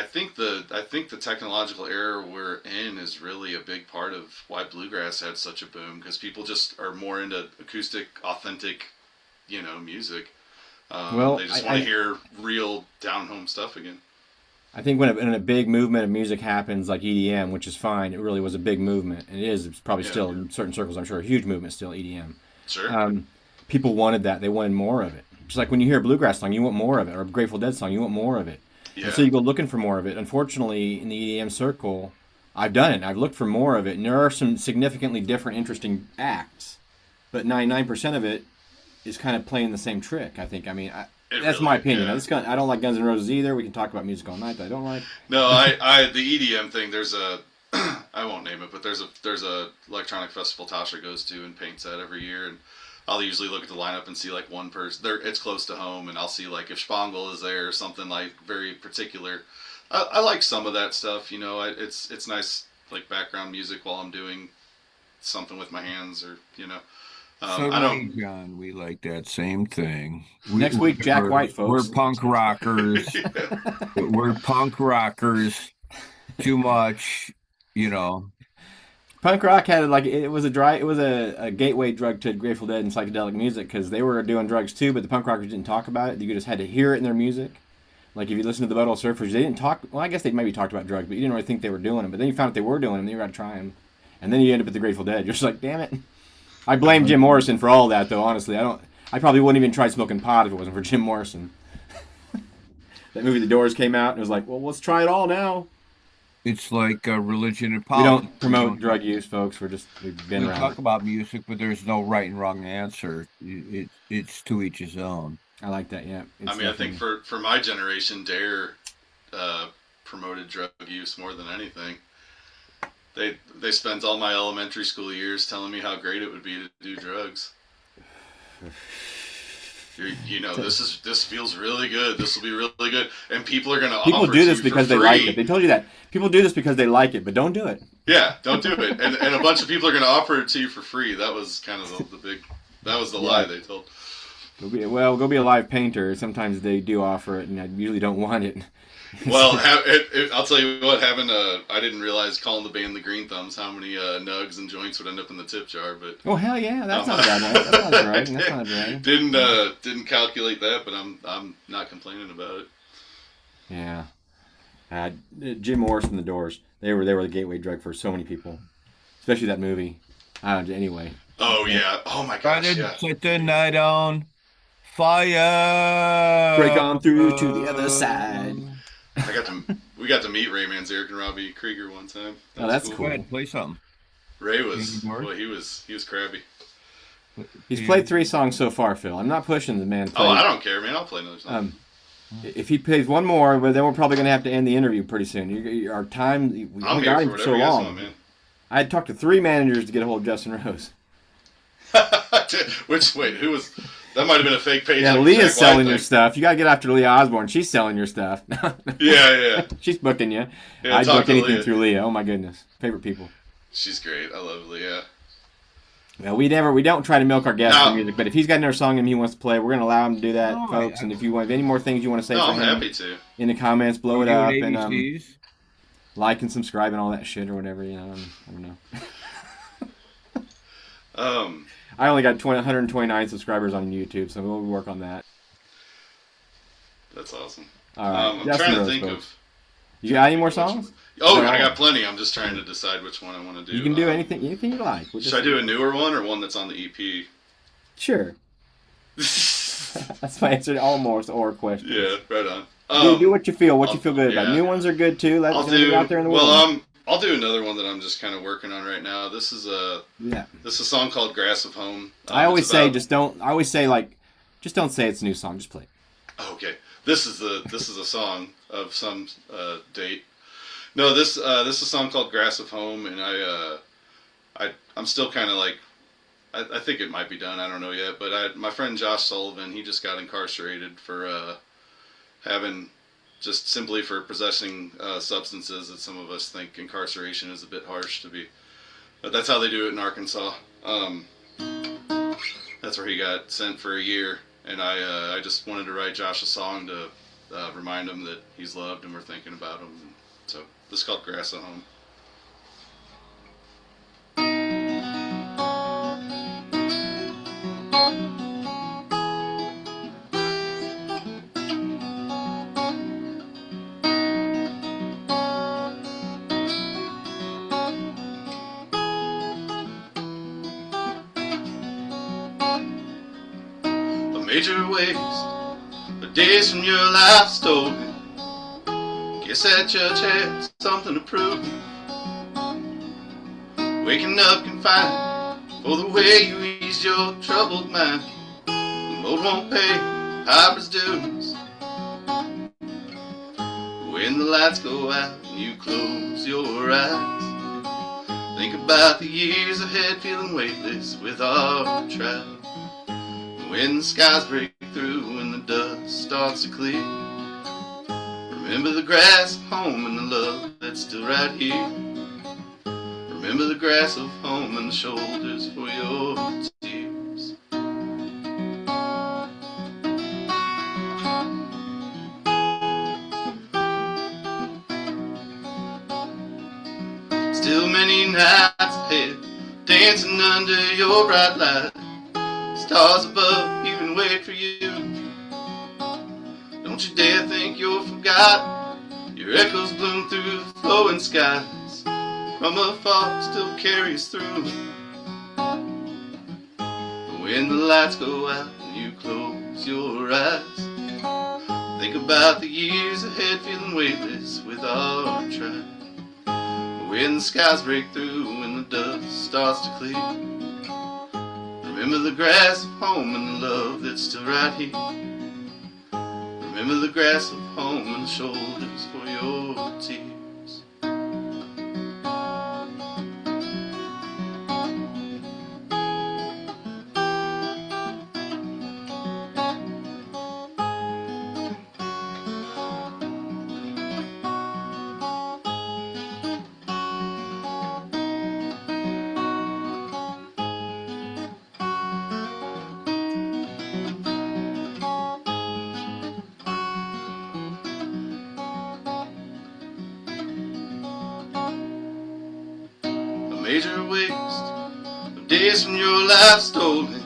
think the technological era we're in is really a big part of why bluegrass had such a boom, because people just are more into acoustic, authentic, music. They just want to hear real down-home stuff again. I think when a big movement of music happens, like EDM, which is fine, it really was a big movement, and it's probably still in certain circles, I'm sure, a huge movement still, EDM. Sure. People wanted that. They wanted more of it. Just like when you hear a bluegrass song, you want more of it, or a Grateful Dead song, you want more of it. Yeah. And so you go looking for more of it. Unfortunately, in the EDM circle, I've done it. I've looked for more of it, and there are some significantly different, interesting acts, but 99% of it is kind of playing the same trick, I think. I mean, that's my opinion. Yeah. I don't like Guns N' Roses either. We can talk about music all night, but I don't like. No, the EDM thing. There's a, I won't name it, but there's a electronic festival Tasha goes to and paints at every year, and I'll usually look at the lineup and see like one person there. It's close to home, and I'll see like if Spangle is there or something like very particular. I like some of that stuff. It's nice like background music while I'm doing something with my hands or. John, we like that same thing. Next week, Jack White, folks. We're punk rockers. We're punk rockers. Too much, Punk Punk rock had like it was a gateway drug to Grateful Dead and psychedelic music because they were doing drugs too, but the punk rockers didn't talk about it. You just had to hear it in their music. Like if you listen to the Butthole Surfers, they didn't talk. Well, I guess they maybe talked about drugs, but you didn't really think they were doing them. But then you found out they were doing them, then you got to try them, and then you end up at the Grateful Dead. You're just like, damn it. I blame Jim Morrison for all that, though. Honestly, I probably wouldn't even try smoking pot if it wasn't for Jim Morrison. That movie, The Doors, came out, and it was like, well, let's try it all now. It's like religion and We politics. don't promote drug use, folks. We've been We around. talk about music, but there's no right and wrong answer. It's to each his own. I like that. Yeah. I mean, I think for my generation, Dare promoted drug use more than anything. They spent all my elementary school years telling me how great it would be to do drugs. This feels really good. This will be really good, and people are gonna. People offer do to this you because for they free. like it. They told you that. People do this because they like it, but don't do it. Yeah, don't do it. And a bunch of people are gonna offer it to you for free. That was kind of the big. That was the lie they told. Go be a live painter. Sometimes they do offer it, and I usually don't want it. Well, I'll tell you what. I didn't realize calling the band the Green Thumbs how many nugs and joints would end up in the tip jar. But Oh hell yeah, that's not bad. Right? That sounds right. That sounds right. Didn't calculate that, but I'm not complaining about it. Yeah. Jim Morrison, The Doors. They were the gateway drug for so many people, especially that movie. Anyway. Oh yeah. Oh my Try gosh. to Yeah. set the night on fire. Break on through to the other side. We got to meet Ray Manzarek and Robbie Krieger one time. Oh, that's Go cool. ahead, play something. Ray was Any more? well, he was crabby. He's played 3 songs so far, Phil. I'm not pushing the man. To play. Oh, I don't care, man. I'll play another song. If he plays one more, but then we're probably going to have to end the interview pretty soon. Our time, we I'm only here got for him for whatever so you guys long. want, man. I had talked to 3 managers to get a hold of Justin Rose. Who was? That might have been a fake page. Yeah, like Leah's Jack White selling your thing. stuff. You got to get after Leah Osborne. She's selling your stuff. Yeah. She's booking you. Yeah, I'd talk book to anything Leah. through Leah. Oh my goodness, favorite people. She's great. I love Leah. Well, we don't try to milk our guests No. for music, but if he's got another song and he wants to play, we're gonna allow him to do that, Oh, folks. And if you have any more things you want to say No, for I'm him happy to. in the comments, blow it You up and and ABCs. like and subscribe and all that shit or whatever. I don't know. I only got 129 subscribers on YouTube, so we'll work on that. That's awesome. All right, I'm Justin trying to Rose, think folks. of. You got any more songs? Oh, No. I got plenty. I'm just trying to decide which one I want to do. You can do anything you like. We'll Should just- I do a newer one or one that's on the E EP? Sure. That's my answer to almost or question. Yeah, right on. Do what you feel. What you feel good about. yeah. New ones are good too. Let's I'll get it do. out there in the world. Well, I'll do another one that I'm just kind of working on right now. This is a song called "Grass of Home." I always it's say about- just don't say it's a new song. Just play it. Oh, okay, this is a song of some date. No, this is a song called "Grass of Home," and I'm still kind of like. I think it might be done. I don't know yet, but my friend Josh Sullivan, he just got incarcerated for simply for possessing substances that some of us think incarceration is a bit harsh to be. But that's how they do it in Arkansas. That's where he got sent for a year, and I just wanted to write Josh a song to remind him that he's loved and we're thinking about him. So this is called "Grass at Home." A major waste of days from your life story. Guess that judge had something to prove. Waking up confined for the way you ease your troubled mind. The mold won't pay Hyper's dues. When the lights go out and you close your eyes, think about the years ahead, feeling weightless with our trial. When the skies break through and the dust starts to clear, remember the grass of home and the love that's still right here. Remember the grass of home and the shoulders for your tears. Still many nights ahead, dancing under your bright light. Stars above even wait for you. Don't you dare think you're forgotten. Your echoes bloom through the flowing skies. From afar still carry us through. When the lights go out and you close your eyes, think about the years ahead, feeling weightless with our tribe. When the skies break through and the dust starts to clear, remember the grass of home and the love that's still right here. Remember the grass of home and the shoulders for your tears. A major waste of days from your life stolen.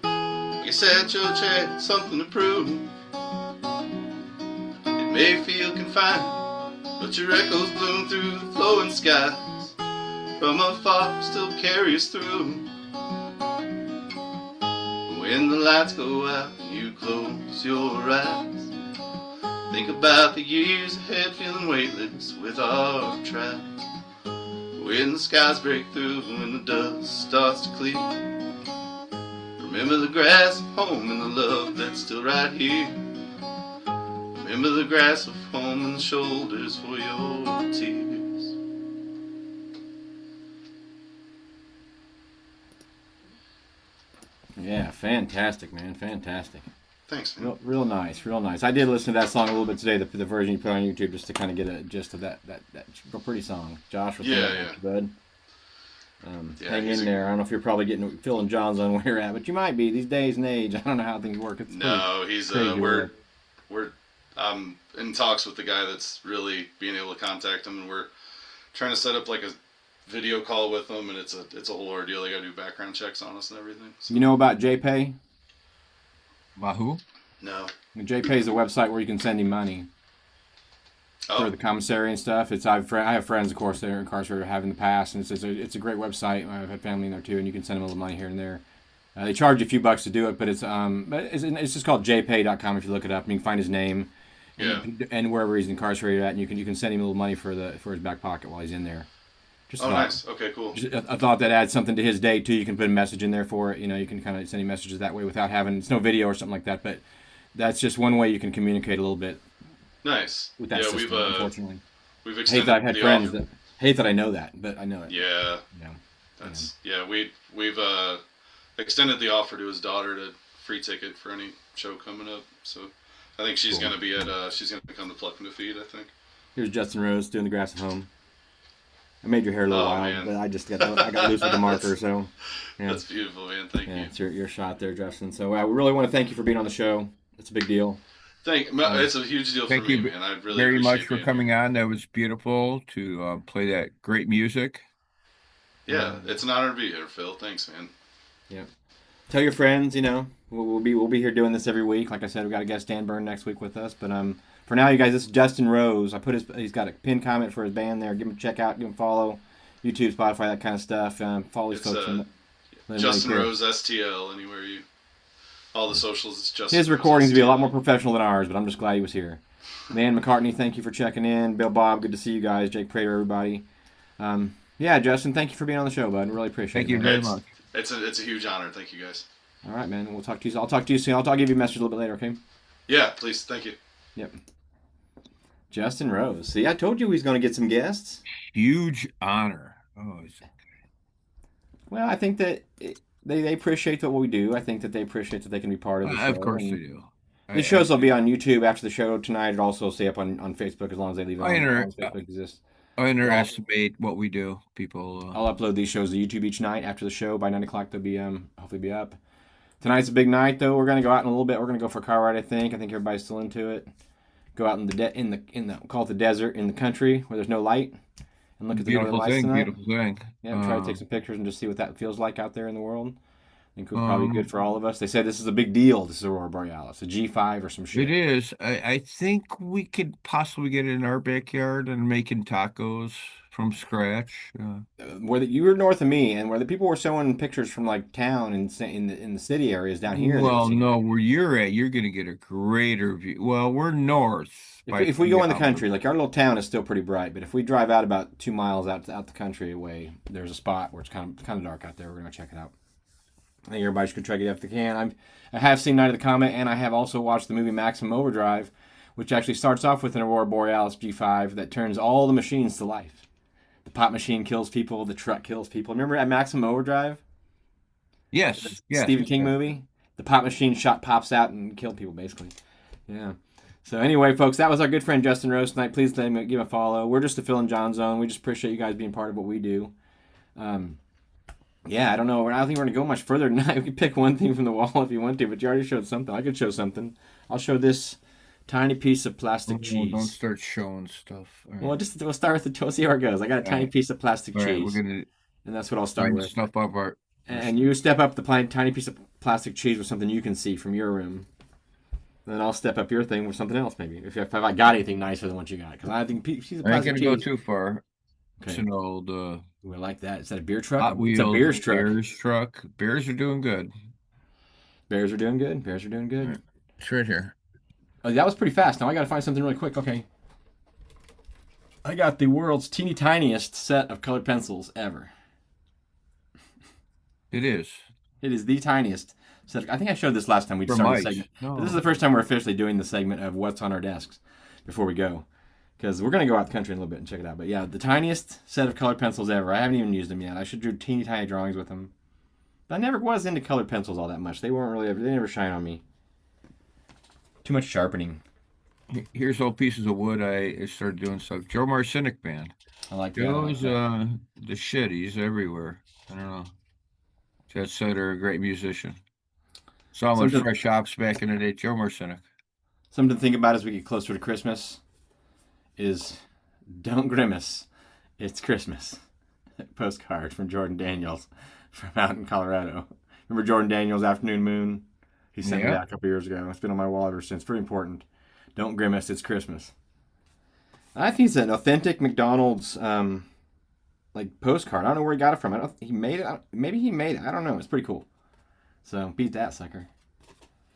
Guess that church had something to prove. It may feel confined, but your echoes bloom through the flowing skies. From afar still carry us through. When the lights go out and you close your eyes, think about the years ahead, feeling weightless with our tribe. When the skies break through and the dust starts to clear, remember the grass of home and the love that's still right here. Remember the grass of home and the shoulders for your tears. Yeah, fantastic, man, fantastic. Thanks, man. Real nice, real nice. I did listen to that song a little bit today, the version you put on YouTube, just to kind of get a gist of that real pretty song. Josh, what's Yeah, going on, yeah. bud? Yeah, Hang he's in there. I don't know if you're probably feeling John Zone where you're at, but you might be these days and age. I don't know how things work. It's No, he's crazy we're world. in talks with the guy that's really being able to contact him, and we're trying to set up like a video call with him, and it's a whole ordeal. They got to do background checks on us and everything. So, You know about JPay? Wahoo? no. JPay is a website where you can send him money for Oh, the commissary and stuff. I have friends, of course, that are incarcerated, have in the past, and it's a great website. I've had family in there too, and you can send them a little money here and there. They charge you a few bucks to do it, but it's just called jpay.com if you look it up, and you can find his name, yeah. and wherever he's incarcerated at, and you can send him a little money for his back pocket while he's in there. Just Oh, a thought. nice. Okay, cool. Just a thought that adds something to his day too. You can put a message in there for it. You can kind of send him messages that way without having it's no video or something like that. But that's just one way you can communicate a little bit Nice. with that Yeah, system. Unfortunately, we've hate extended that I've had the friends offer. that hate that I know that, but I know it. Yeah, Yeah. that's we've extended the offer to his daughter to free ticket for any show coming up. So I think she's Cool. gonna be at she's gonna come to Pluck and Defeat, I think. Here's Justin Rose doing the grass at home. I made your hair a little Oh, wild, man. but I got loose with the marker, so yeah. That's beautiful, man. Thank Yeah, you. it's your shot there, Justin. So we really want to thank you for being on the show. It's a big deal. It's a huge deal for Thank me, you man. I really very appreciate much for being coming here. on. That was beautiful to play that great music. Yeah, it's an honor to be here, Phil. Thanks, man. Yeah. Tell your friends, we'll be here doing this every week. Like I said, we got a guest Dan Byrne next week with us. But for now, you guys, this is Justin Rose. He's got a pinned comment for his band there. Give him a check out, give him a follow, YouTube, Spotify, that kind of stuff. Follow these It's folks. And let them Justin know you care. Rose STL. Anywhere all the socials. It's Justin. His Rose recordings would be a lot STL. more professional than ours, but I'm just glad he was here. Man McCartney, thank you for checking in. Bill Bob, good to see you guys. Jake Prater, everybody. Yeah, Justin, thank you for being on the show, bud. Really appreciate Thank it. you man. very It's- much. It's a huge honor. Thank you, guys. All right, man. We'll talk to you. I'll talk to you soon. I'll give you a message a little bit later, okay? Yeah, please. Thank you. Yep. Justin Rose. See, I told you he's going to get some guests. Huge honor. Oh, Well, I think that they appreciate what we do. I think that they appreciate that they can be part of the show. of course And they do. the shows will be on YouTube after the show tonight. It'll also stay up on Facebook as long as they leave it I on. enter- As long as Facebook exists. I underestimate what we do. People. I'll upload these shows to YouTube each night after the show. By 9 o'clock, they'll be hopefully be up. Tonight's a big night, though. We're gonna go out in a little bit. We're gonna go for a car ride. I think everybody's still into it. Go out in the call it the desert in the country where there's no light, and and look at the northern Beautiful lights thing, tonight. beautiful thing. Yeah, try to take some pictures and just see what that feels like out there in the world. I think it would probably be good Um, for all of us. They say this is a big deal. This is Aurora Borealis, a G5 or some shit. it is. I think we could possibly get it in our backyard and making tacos from scratch. Where you were north of me, and where the people were showing pictures from like town and in the city areas down here, they were Well, seeing. no, where you're at, you're going to get a greater view. Well, we're north by If we go in the 3 hours. country, like our little town is still pretty bright, but if we drive out about 2 miles out the country away, there's a spot where it's kind of dark out there. We're gonna check it out. I think everybody should check it out if they can. I have seen Night of the Comet, and I have also watched the movie Maximum Overdrive, which actually starts off with an Aurora Borealis G5 that turns all the machines to life. The pop machine kills people. The truck kills people. Remember at Maximum Overdrive? Yes, yes. Stephen King movie? The pop machine pops out and killed people, basically. Yeah. So anyway, folks, that was our good friend Justin Rose tonight. Please give him a follow. We're just the Phil and John Zone. We just appreciate you guys being part of what we do. Yeah, I don't know. I don't think we're going to go much further tonight. We can pick one thing from the wall if you want to, but you already showed something. I could show something. I'll show this tiny piece of plastic cheese. Don't start showing stuff. All right. Well, we'll start with we'll see how it goes. I got a tiny piece of plastic All right, cheese, we're going and that's what I'll start to with. stuff up our. And you step up the tiny piece of plastic cheese with something you can see from your room. Then I'll step up your thing with something else, maybe. If I got anything nicer than what you got. Because I think she's a I ain't plastic going to cheese. go too far. Okay. It's an old Ooh, I like that. Is that a beer truck? Hot Wheels It's a beer's truck. Bears truck. Bears are doing good. Bears are doing good. Bears are doing good. Right. It's right here. Oh, that was pretty fast. Now I got to find something really quick. Okay. I got the world's teeny tiniest set of colored pencils ever. It is. It is the tiniest set. I think I showed this last time we For started the mice. segment. No. But this is the first time we're officially doing the segment of what's on our desks before we go. Because we're going to go out the country in a little bit and check it out. But yeah, the tiniest set of colored pencils ever. I haven't even used them yet. I should do teeny tiny drawings with them. But I never was into colored pencils all that much. They never shine on me. Too much sharpening. Here's all pieces of wood. I started doing stuff. Joe Marcinic band. I like that. Joe's the shit. He's everywhere. I don't know. Jet Setter, a great musician. Saw him at Fresh Shops back in the day. Joe Marcinic. Something to think about as we get closer to Christmas is don't grimace. It's Christmas. Postcard from Jordan Daniels from out in Colorado. Remember Jordan Daniels' Afternoon Moon? He sent me that a couple years ago. It's been on my wall ever since. Very important. Don't grimace. It's Christmas. I think it's an authentic McDonald's like postcard. I don't know where he got it from. He made it. Maybe he made it. I don't know. It's pretty cool. So beat that sucker.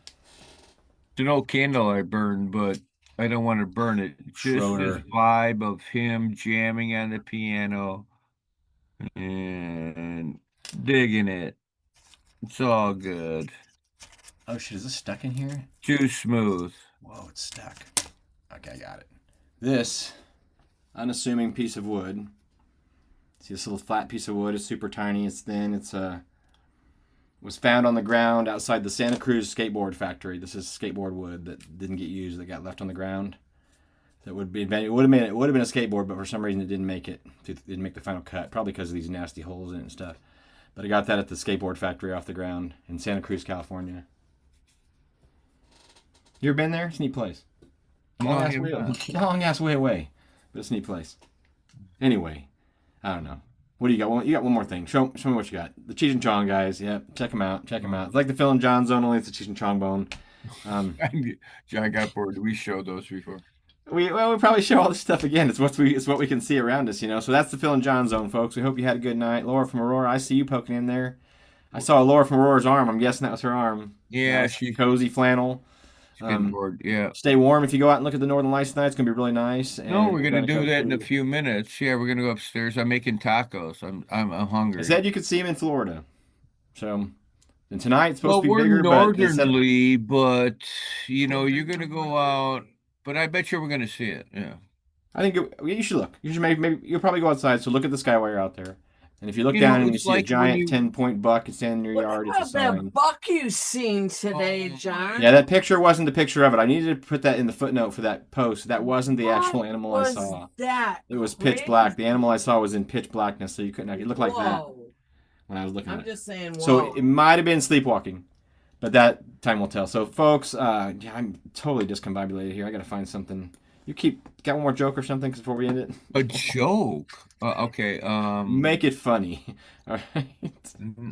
It's an old candle I burned, but I don't want to burn it. Just Schroeder. this vibe of him jamming on the piano and digging it. It's all good. Oh shit! Is this stuck in here? Too smooth. Whoa! It's stuck. Okay, I got it. This unassuming piece of wood. See this little flat piece of wood? It's super tiny. It's thin. It's was found on the ground outside the Santa Cruz skateboard factory. This is skateboard wood that didn't get used. That got left on the ground. That would be it would have been a skateboard, but for some reason it didn't make it. It didn't make the final cut. Probably because of these nasty holes in it and stuff. But I got that at the skateboard factory off the ground in Santa Cruz, California. You ever been there? It's a neat place. Long ass way away, but it's a neat place. Anyway, I don't know. What do you got? You got one more thing. Show me what you got. The Cheech and Chong guys. Yep, check them out. Check them out. It's like the Phil and John Zone, only it's the Cheech and Chong bone. John got bored. We showed those before. We probably show all this stuff again. It's what we can see around us, you know. So that's the Phil and John Zone, folks. We hope you had a good night. Laura from Aurora, I see you poking in there. I saw Laura from Aurora's arm. I'm guessing that was her arm. Yeah, she's cozy flannel. Getting bored. Yeah. Stay warm if you go out and look at the northern lights tonight. It's gonna be really nice. No, we're gonna do that in a few minutes. Yeah, we're gonna go upstairs. I'm making tacos. I'm hungry. I said you could see them in Florida. So, and tonight it's supposed to be we're bigger, northernly, but you know you're gonna go out. But I bet you we're gonna see it. Yeah. I think you should look. You should maybe you'll probably go outside. So look at the sky while you're out there. And if you look down and you see a giant 10-point buck standing in your yard, it's a sign. What about that buck you seen today, John? Yeah, that picture wasn't the picture of it. I needed to put that in the footnote for that post. That wasn't the actual animal I saw. It was pitch black. The animal I saw was in pitch blackness, so you couldn't. It looked like that when I was looking at it. I'm just saying. Whoa. So it might have been sleepwalking, but that time will tell. So, folks, I'm totally discombobulated here. I got to find something You got one more joke or something before we end it? A joke. Okay. Make it funny. All right.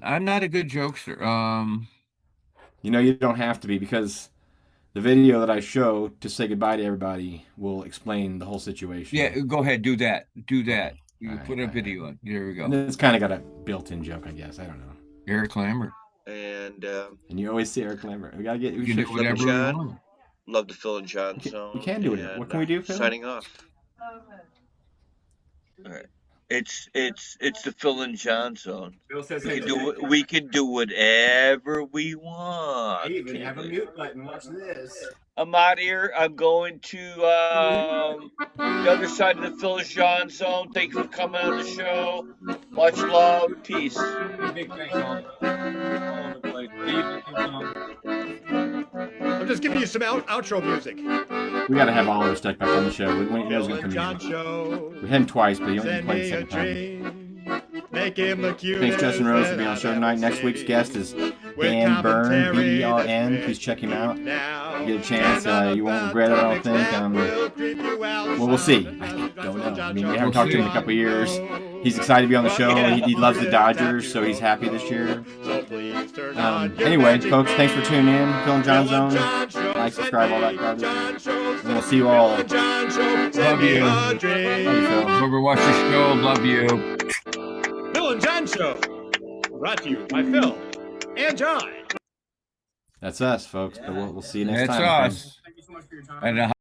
I'm not a good jokester. You know, you don't have to be, because the video that I show to say goodbye to everybody will explain the whole situation. Yeah, go ahead. Do that. Do that. You All right, put a all right. video on. There we go. And it's kind of got a built-in joke, I guess. I don't know. Eric Lambert. And And you always see Eric Lambert. We gotta get. You We can do should. whatever we John. want. love the Phil and John Zone. We can do it. and, What can we do, Phil? Signing off. All right. It's the Phil and John Zone. Phil says, We can do whatever we want. Hey, when you have a mute button, watch this. I'm out here. I'm going to the other side of the Phil and John Zone. Thanks for coming on the show. Much love. Peace. Big thanks all over the place. I'm just giving you some outro music. We gotta have Oliver Steck back on the show. We knows Phil gonna and John come in. Show. We had him twice, but he only Send played me the a second time. dream. Make him the cutest. Thanks, Justin Rose, for being on the show tonight. Next week's guest is Dan Byrne, B-E-R-N. Please check him out. Get a chance. You won't regret it, I don't think. Well, we'll see. I don't know. I mean, we haven't talked to him in a couple of years. He's excited to be on the show. He loves the Dodgers, so he's happy this year. Anyway, folks, thanks for tuning in. Phil and John Zone. Like, subscribe, all that garbage. And we'll see you all. Love you. Love you, Phil. Whoever watched the show, love you. Phil and John Show. Brought to you by Phil and John. That's us, folks. But we'll see you next That's time. us. And